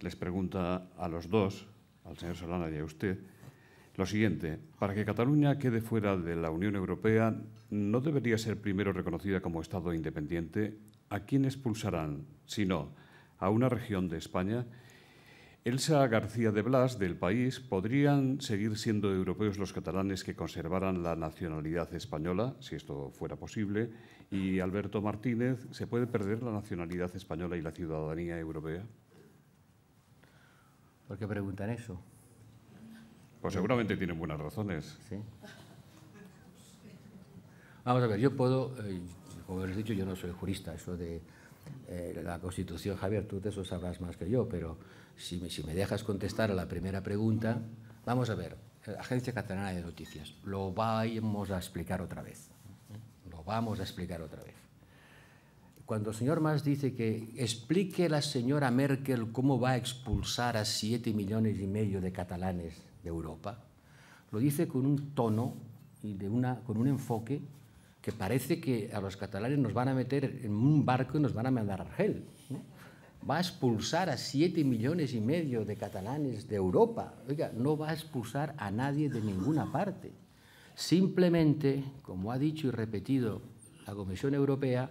les pregunta a los dos, al señor Solana y a usted, lo siguiente: para que Cataluña quede fuera de la Unión Europea, ¿no debería ser primero reconocida como Estado independiente? ¿A quién expulsarán, si no, a una región de España? Elsa García de Blas, del País: ¿podrían seguir siendo europeos los catalanes que conservaran la nacionalidad española, si esto fuera posible? Y Alberto Martínez: ¿se puede perder la nacionalidad española y la ciudadanía europea? ¿Por qué preguntan eso? Pues seguramente tienen buenas razones. ¿Sí? Vamos a ver, yo puedo, como os he dicho, yo no soy jurista, eso de la Constitución, Javier, tú de eso sabrás más que yo, pero si me dejas contestar a la primera pregunta, vamos a ver, Agencia Catalana de Noticias, lo vamos a explicar otra vez. Lo vamos a explicar otra vez. Cuando el señor Mas dice que explique la señora Merkel cómo va a expulsar a 7,5 millones de catalanes de Europa, lo dice con un tono y con un enfoque que parece que a los catalanes nos van a meter en un barco y nos van a mandar a Argel, ¿no? Va a expulsar a 7,5 millones de catalanes de Europa. Oiga, no va a expulsar a nadie de ninguna parte. Simplemente, como ha dicho y repetido la Comisión Europea,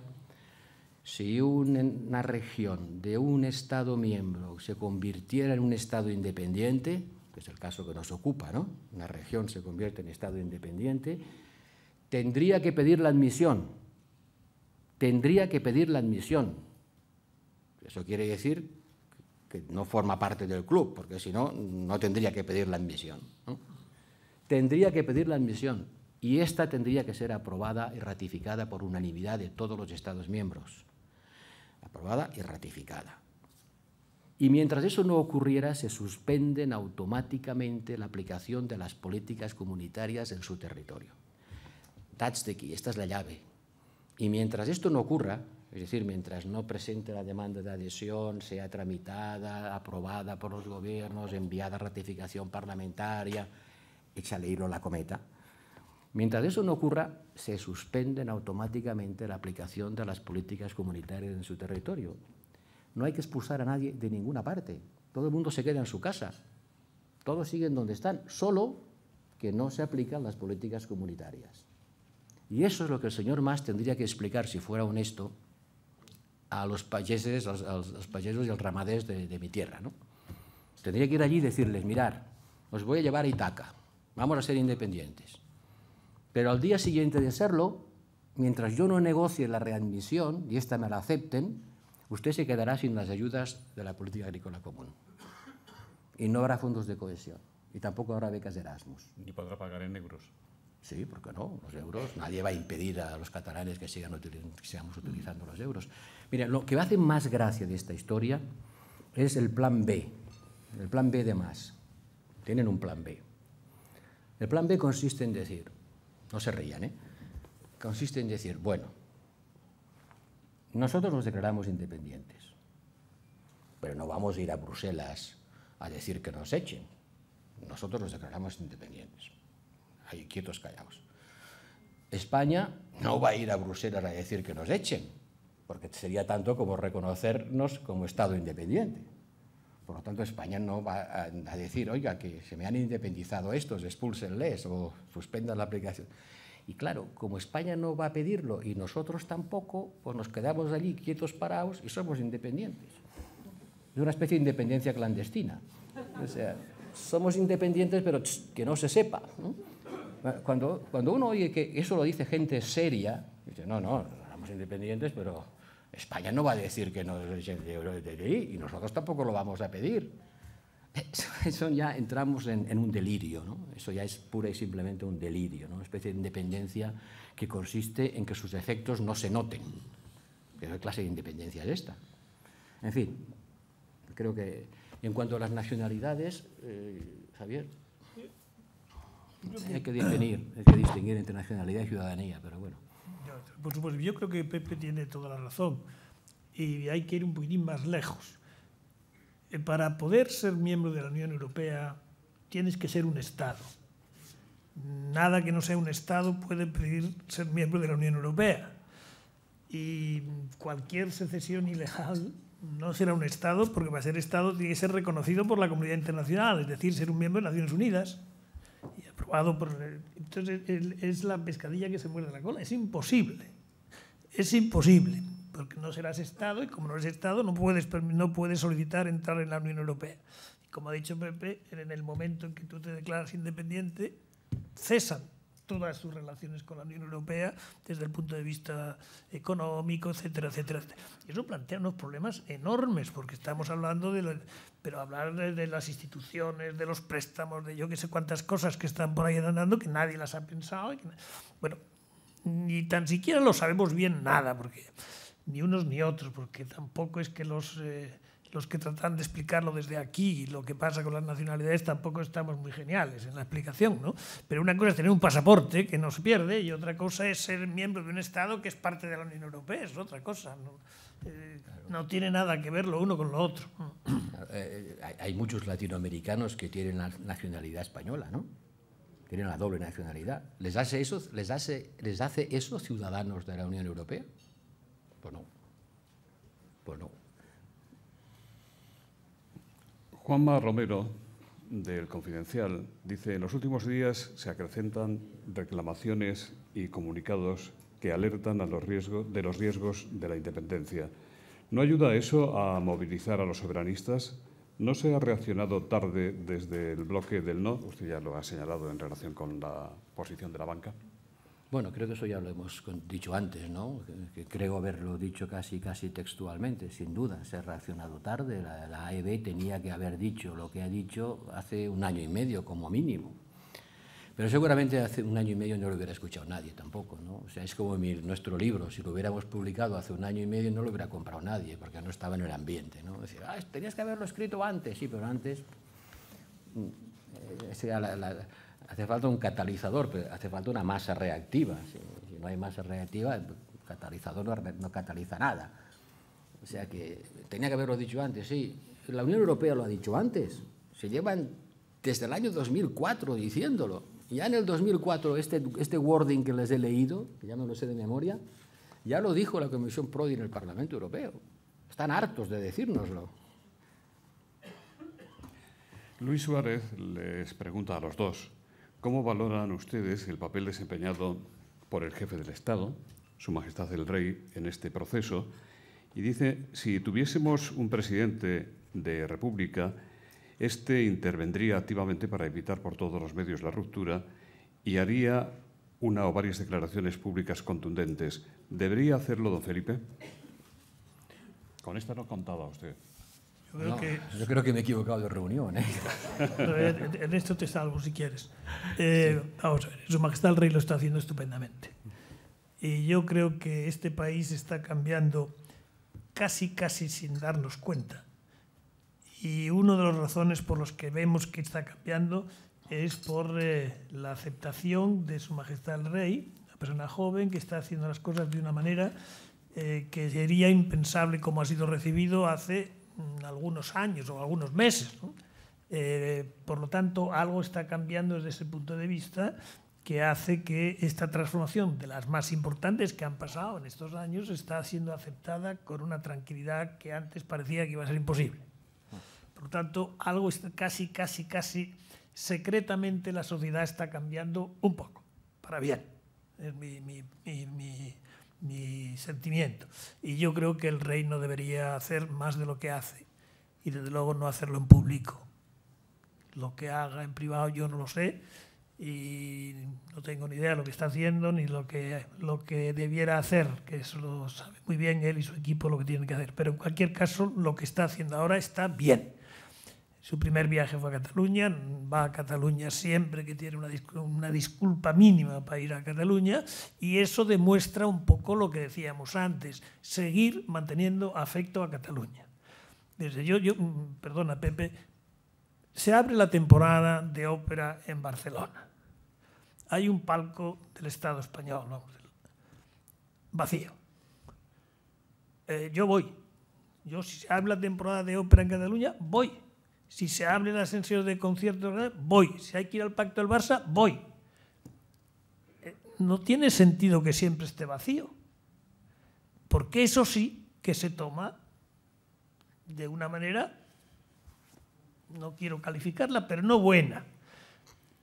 si una región de un Estado miembro se convirtiera en un Estado independiente, que es el caso que nos ocupa, ¿no? Una región se convierte en Estado independiente, tendría que pedir la admisión. Tendría que pedir la admisión. Eso quiere decir que no forma parte del club, porque si no, no tendría que pedir la admisión, ¿no? Tendría que pedir la admisión y esta tendría que ser aprobada y ratificada por unanimidad de todos los Estados miembros. Aprobada y ratificada. Y mientras eso no ocurriera, se suspenden automáticamente la aplicación de las políticas comunitarias en su territorio. That's the key, esta es la llave. Y mientras esto no ocurra, es decir, mientras no presente la demanda de adhesión, sea tramitada, aprobada por los gobiernos, enviada a ratificación parlamentaria, échale hilo a la cometa, mientras eso no ocurra, se suspenden automáticamente la aplicación de las políticas comunitarias en su territorio. No hay que expulsar a nadie de ninguna parte. Todo el mundo se queda en su casa. Todos siguen donde están, solo que no se aplican las políticas comunitarias. Y eso es lo que el señor Mas tendría que explicar, si fuera honesto, a los payeses, los payesos y los ramaders de mi tierra, ¿no? Tendría que ir allí y decirles: mirad, os voy a llevar a Ítaca, vamos a ser independientes. Pero al día siguiente de serlo, mientras yo no negocie la readmisión y esta me la acepten, usted se quedará sin las ayudas de la política agrícola común. Y no habrá fondos de cohesión, y tampoco habrá becas de Erasmus. ¿Y podrá pagar en euros? Sí, ¿por qué no? Los euros. Nadie va a impedir a los catalanes que sigamos utilizando los euros. Mira, lo que hace más gracia de esta historia es el plan B, el plan B de Mas. Tienen un plan B. El plan B consiste en decir, no se rían, ¿eh? Consiste en decir, bueno, nosotros nos declaramos independientes, pero no vamos a ir a Bruselas a decir que nos echen. Nosotros nos declaramos independientes. Ahí, quietos, callados. España no va a ir a Bruselas a decir que nos echen, porque sería tanto como reconocernos como Estado independiente. Por lo tanto, España no va a decir, oiga, que se me han independizado estos, expúlsenles o suspendan la aplicación. Y claro, como España no va a pedirlo y nosotros tampoco, pues nos quedamos allí quietos, parados y somos independientes. Es una especie de independencia clandestina. O sea, somos independientes, pero que no se sepa, ¿no? Cuando uno oye que eso lo dice gente seria, dice, no, somos independientes, pero España no va a decir que nos echen de ahí y nosotros tampoco lo vamos a pedir. Eso ya entramos en un delirio, ¿no? Eso ya es pura y simplemente un delirio, ¿no? Una especie de independencia que consiste en que sus efectos no se noten. ¿Qué clase de independencia es esta? En fin, creo que en cuanto a las nacionalidades, Javier, hay que distinguir entre nacionalidad y ciudadanía, pero bueno. Por supuesto, yo creo que Pepe tiene toda la razón y hay que ir un poquitín más lejos. Para poder ser miembro de la Unión Europea tienes que ser un Estado. Nada que no sea un Estado puede pedir ser miembro de la Unión Europea. Y cualquier secesión ilegal no será un Estado, porque para ser Estado tiene que ser reconocido por la comunidad internacional, es decir, ser un miembro de Naciones Unidas. Y aprobado por... Entonces es la pescadilla que se muerde la cola. Es imposible. Es imposible. Porque no serás Estado y como no eres Estado no puedes solicitar entrar en la Unión Europea. Como ha dicho Pepe, en el momento en que tú te declaras independiente, cesan todas sus relaciones con la Unión Europea desde el punto de vista económico, etcétera, etcétera, etcétera. Y eso plantea unos problemas enormes, porque estamos hablando pero hablar de las instituciones, de los préstamos, de yo que sé cuántas cosas que están por ahí andando que nadie las ha pensado. Bueno, ni tan siquiera lo sabemos bien nada, porque ni unos ni otros, porque tampoco es que los que tratan de explicarlo desde aquí, lo que pasa con las nacionalidades, tampoco estamos muy geniales en la explicación, ¿no? Pero una cosa es tener un pasaporte que no se pierde y otra cosa es ser miembro de un Estado que es parte de la Unión Europea, es otra cosa, ¿no? No tiene nada que ver lo uno con lo otro. Hay muchos latinoamericanos que tienen la nacionalidad española, ¿no? Tienen la doble nacionalidad. ¿Les hace eso ciudadanos de la Unión Europea? Pues no. Pues no. Juanma Romero, del Confidencial, dice: en los últimos días se acrecentan reclamaciones y comunicados que alertan de los riesgos de la independencia. ¿No ayuda eso a movilizar a los soberanistas? ¿No se ha reaccionado tarde desde el bloque del no? Usted ya lo ha señalado en relación con la posición de la banca. Bueno, creo que eso ya lo hemos dicho antes, ¿no? Que creo haberlo dicho casi textualmente. Sin duda, se ha reaccionado tarde. La AEB tenía que haber dicho lo que ha dicho hace 1 año y medio, como mínimo. Pero seguramente hace 1 año y medio no lo hubiera escuchado nadie tampoco, ¿no? O sea, es como nuestro libro. Si lo hubiéramos publicado hace 1 año y medio no lo hubiera comprado nadie, porque no estaba en el ambiente, ¿no? Decir, tenías que haberlo escrito antes. Sí, pero antes hace falta un catalizador, pero hace falta una masa reactiva. Si no hay masa reactiva, el catalizador no cataliza nada. O sea que tenía que haberlo dicho antes, sí. La Unión Europea lo ha dicho antes. Se llevan desde el año 2004 diciéndolo. Ya en el 2004 este wording que les he leído, que ya me lo sé de memoria, ya lo dijo la Comisión Prodi en el Parlamento Europeo. Están hartos de decírnoslo. Luis Suárez les pregunta a los dos: ¿cómo valoran ustedes el papel desempeñado por el jefe del Estado, Su Majestad el Rey, en este proceso? Y dice: si tuviésemos un presidente de República, este intervendría activamente para evitar por todos los medios la ruptura y haría una o varias declaraciones públicas contundentes. ¿Debería hacerlo don Felipe? Con esta no contaba usted. Yo creo que me he equivocado de reunión, ¿eh? En esto te salvo, si quieres. Vamos a ver, Su Majestad el Rey lo está haciendo estupendamente. Y yo creo que este país está cambiando casi sin darnos cuenta. Y una de las razones por las que vemos que está cambiando es por la aceptación de Su Majestad el Rey, una persona joven que está haciendo las cosas de una manera que sería impensable como ha sido recibido hace algunos años o algunos meses, ¿no? Por lo tanto, algo está cambiando desde ese punto de vista que hace que esta transformación, de las más importantes que han pasado en estos años, está siendo aceptada con una tranquilidad que antes parecía que iba a ser imposible. Por lo tanto, algo está casi secretamente la sociedad está cambiando un poco, para bien. Es mi sentimiento. Y yo creo que el rey no debería hacer más de lo que hace y desde luego no hacerlo en público. Lo que haga en privado yo no lo sé y no tengo ni idea de lo que está haciendo ni lo que debiera hacer, que eso lo sabe muy bien él y su equipo lo que tienen que hacer. Pero en cualquier caso lo que está haciendo ahora está bien. Su primer viaje fue a Cataluña, va a Cataluña siempre que tiene una disculpa mínima para ir a Cataluña y eso demuestra un poco lo que decíamos antes, seguir manteniendo afecto a Cataluña. Perdona Pepe, se abre la temporada de ópera en Barcelona. Hay un palco del Estado español, ¿no? Vacío. Yo voy. Si se abre la temporada de ópera en Cataluña, voy. Si se abren las sesiones de conciertos, voy. Si hay que ir al Pacto del Barça, voy. No tiene sentido que siempre esté vacío. Porque eso sí que se toma de una manera, no quiero calificarla, pero no buena.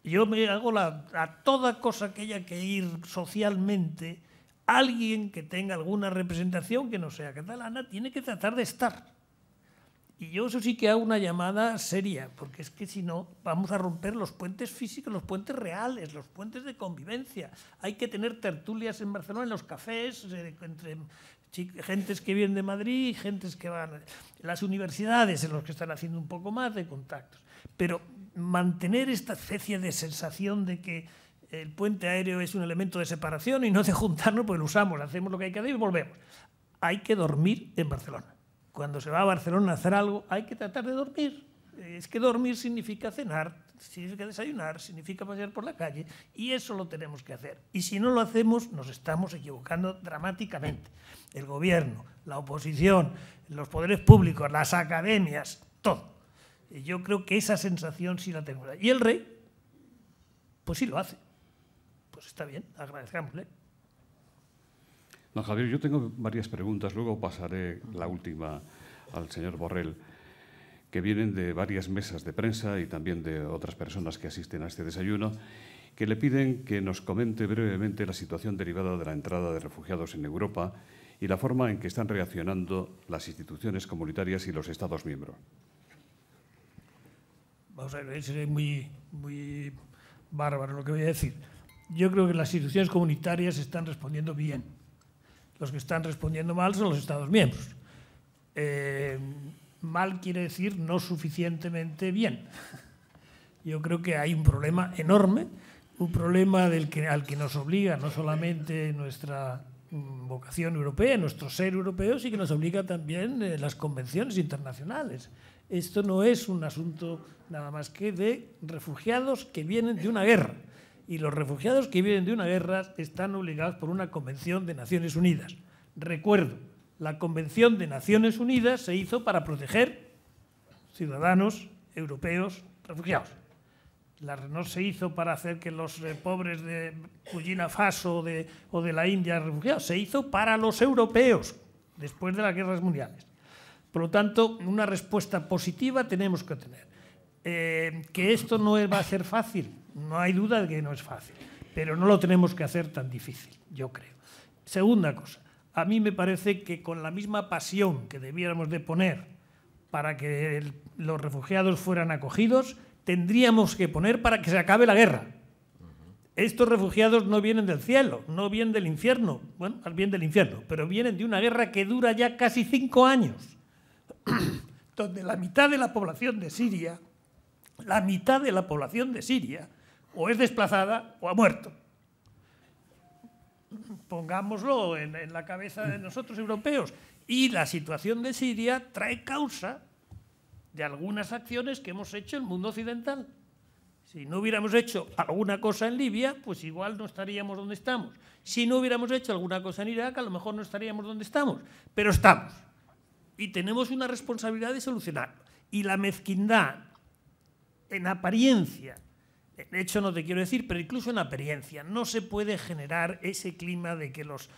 Yo me hago a toda cosa que haya que ir socialmente, alguien que tenga alguna representación que no sea catalana tiene que tratar de estar. Y yo eso sí que hago una llamada seria, porque es que si no vamos a romper los puentes físicos, los puentes reales, los puentes de convivencia. Hay que tener tertulias en Barcelona, en los cafés, entre gentes que vienen de Madrid y gentes que van... Las universidades en los que están haciendo un poco más de contactos. Pero mantener esta especie de sensación de que el puente aéreo es un elemento de separación y no de juntarnos, pues lo usamos, hacemos lo que hay que hacer y volvemos. Hay que dormir en Barcelona. Cuando se va a Barcelona a hacer algo, hay que tratar de dormir. Es que dormir significa cenar, significa desayunar, significa pasear por la calle, y eso lo tenemos que hacer. Y si no lo hacemos, nos estamos equivocando dramáticamente. El gobierno, la oposición, los poderes públicos, las academias, todo. Y yo creo que esa sensación sí la tengo. Y el rey, pues sí lo hace. Pues está bien, agradezcámosle. Don Javier, yo tengo varias preguntas, luego pasaré la última al señor Borrell, que vienen de varias mesas de prensa y también de otras personas que asisten a este desayuno, que le piden que nos comente brevemente la situación derivada de la entrada de refugiados en Europa y la forma en que están reaccionando las instituciones comunitarias y los Estados miembros. Vamos a ver, seré muy bárbaro lo que voy a decir. Yo creo que las instituciones comunitarias están respondiendo bien. Los que están respondiendo mal son los Estados miembros. Mal quiere decir no suficientemente bien. Yo creo que hay un problema enorme, un problema al que nos obliga no solamente nuestra vocación europea, nuestro ser europeo, sino que nos obliga también las convenciones internacionales. Esto no es un asunto nada más que de refugiados que vienen de una guerra. Y los refugiados que vienen de una guerra están obligados por una Convención de Naciones Unidas. Recuerdo, la Convención de Naciones Unidas se hizo para proteger ciudadanos europeos refugiados. No se hizo para hacer que los pobres de Burkina Faso o de la India refugiados. Se hizo para los europeos, después de las guerras mundiales. Por lo tanto, una respuesta positiva tenemos que tener. Que esto no va a ser fácil, no hay duda de que no es fácil, pero no lo tenemos que hacer tan difícil, yo creo. Segunda cosa, a mí me parece que con la misma pasión que debiéramos de poner para que los refugiados fueran acogidos, tendríamos que poner para que se acabe la guerra. Estos refugiados no vienen del cielo, no vienen del infierno, bueno, más bien del infierno, pero vienen de una guerra que dura ya casi 5 años, donde la mitad de la población de Siria o es desplazada o ha muerto. Pongámoslo en la cabeza de nosotros europeos. Y la situación de Siria trae causa de algunas acciones que hemos hecho el mundo occidental. Si no hubiéramos hecho alguna cosa en Libia, pues igual no estaríamos donde estamos. Si no hubiéramos hecho alguna cosa en Irak, a lo mejor no estaríamos donde estamos. Pero estamos. Y tenemos una responsabilidad de solucionarlo. Y la mezquindad, en apariencia, de hecho no te quiero decir, pero incluso en apariencia, no se puede generar ese clima de que los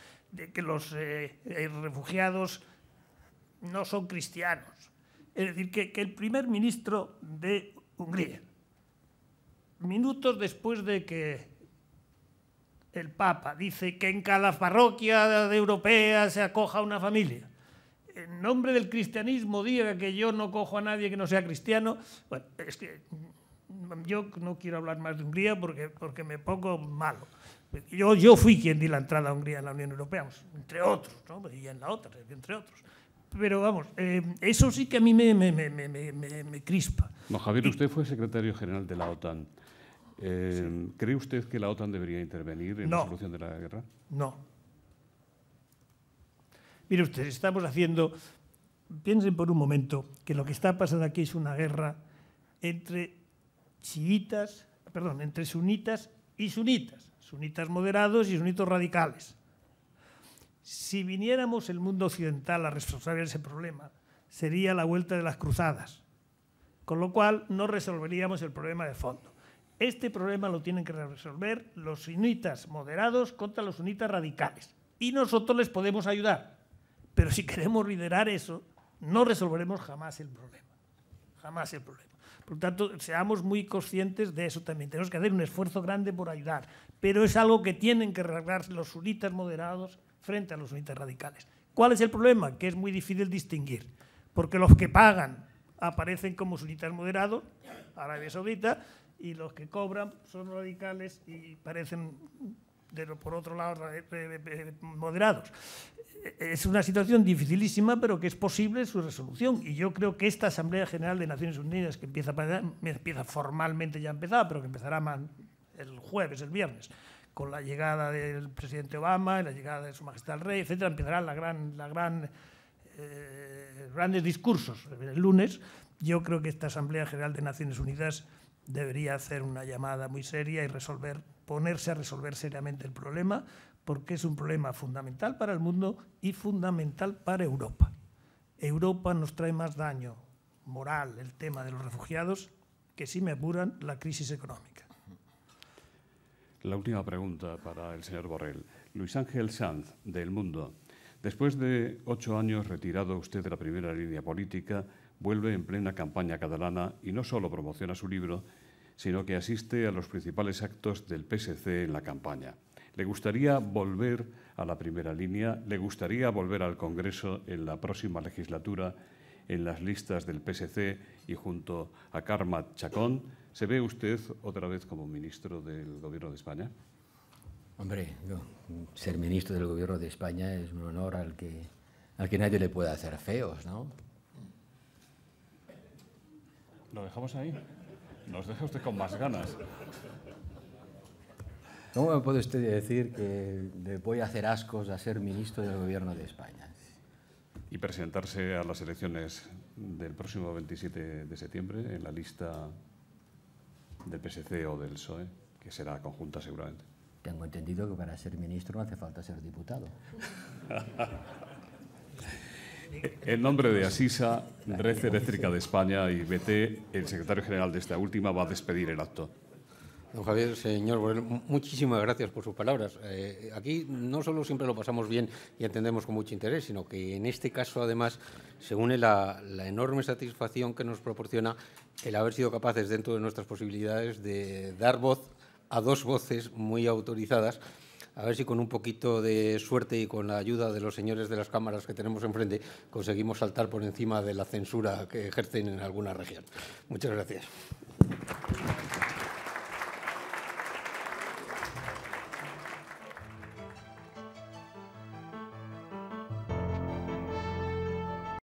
refugiados no son cristianos. Es decir, que el primer ministro de Hungría, minutos después de que el Papa dice que en cada parroquia europea se acoja una familia, en nombre del cristianismo diga que yo no cojo a nadie que no sea cristiano, bueno, es que yo no quiero hablar más de Hungría porque me pongo malo. Yo fui quien di la entrada a Hungría en la Unión Europea, entre otros, ¿no? Y en la otra, entre otros. Pero vamos, eso sí que a mí me crispa. No, Javier, usted fue secretario general de la OTAN. Sí. ¿Cree usted que la OTAN debería intervenir en la solución de la guerra? No. Mire usted, estamos haciendo... Piensen por un momento que lo que está pasando aquí es una guerra entre entre sunitas y sunitas. Sunitas moderados y sunitos radicales. Si viniéramos el mundo occidental a resolver ese problema, sería la vuelta de las cruzadas, con lo cual no resolveríamos el problema de fondo. Este problema lo tienen que resolver los sunitas moderados contra los sunitas radicales. Y nosotros les podemos ayudar. Pero si queremos liderar eso, no resolveremos jamás el problema. Jamás el problema. Por lo tanto, seamos muy conscientes de eso también. Tenemos que hacer un esfuerzo grande por ayudar. Pero es algo que tienen que arreglar los sunitas moderados frente a los sunitas radicales. ¿Cuál es el problema? Que es muy difícil distinguir. porque los que pagan aparecen como sunitas moderados, Arabia Saudita, y los que cobran son radicales y parecen, por otro lado, moderados. Es una situación dificilísima, pero que es posible su resolución. Y yo creo que esta Asamblea General de Naciones Unidas, que empieza formalmente, ya empezada, pero que empezará el jueves, el viernes, con la llegada del presidente Obama y la llegada de Su Majestad el Rey, etcétera, empezarán grandes discursos el lunes. Yo creo que esta Asamblea General de Naciones Unidas debería hacer una llamada muy seria y ponerse a resolver seriamente el problema, porque es un problema fundamental para el mundo y fundamental para Europa. Europa nos trae más daño moral, el tema de los refugiados, que, si me apuran, la crisis económica. La última pregunta para el señor Borrell. Luis Ángel Sanz, de El Mundo. Después de 8 años retirado usted de la primera línea política, vuelve en plena campaña catalana y no solo promociona su libro, sino que asiste a los principales actos del PSC en la campaña. ¿Le gustaría volver a la primera línea? ¿Le gustaría volver al Congreso en la próxima legislatura en las listas del PSC y junto a Carme Chacón? ¿Se ve usted otra vez como ministro del Gobierno de España? Hombre, ser ministro del Gobierno de España es un honor al que nadie le puede hacer feos, ¿no? ¿Lo dejamos ahí? Nos deja usted con más ganas. ¿Cómo me puede usted decir que le voy a hacer ascos a ser ministro del Gobierno de España? Y presentarse a las elecciones del próximo 27 de septiembre en la lista del PSC o del PSOE, que será conjunta seguramente. Tengo entendido que para ser ministro no hace falta ser diputado. En nombre de Asisa, Red Eléctrica de España y BT, el secretario general de esta última va a despedir el acto. Don Javier, señor Borrell, muchísimas gracias por sus palabras. Aquí no solo siempre lo pasamos bien y entendemos con mucho interés, sino que en este caso, además, se une la enorme satisfacción que nos proporciona el haber sido capaces, dentro de nuestras posibilidades, de dar voz a 2 voces muy autorizadas. A ver si con un poquito de suerte y con la ayuda de los señores de las cámaras que tenemos enfrente conseguimos saltar por encima de la censura que ejercen en alguna región. Muchas gracias.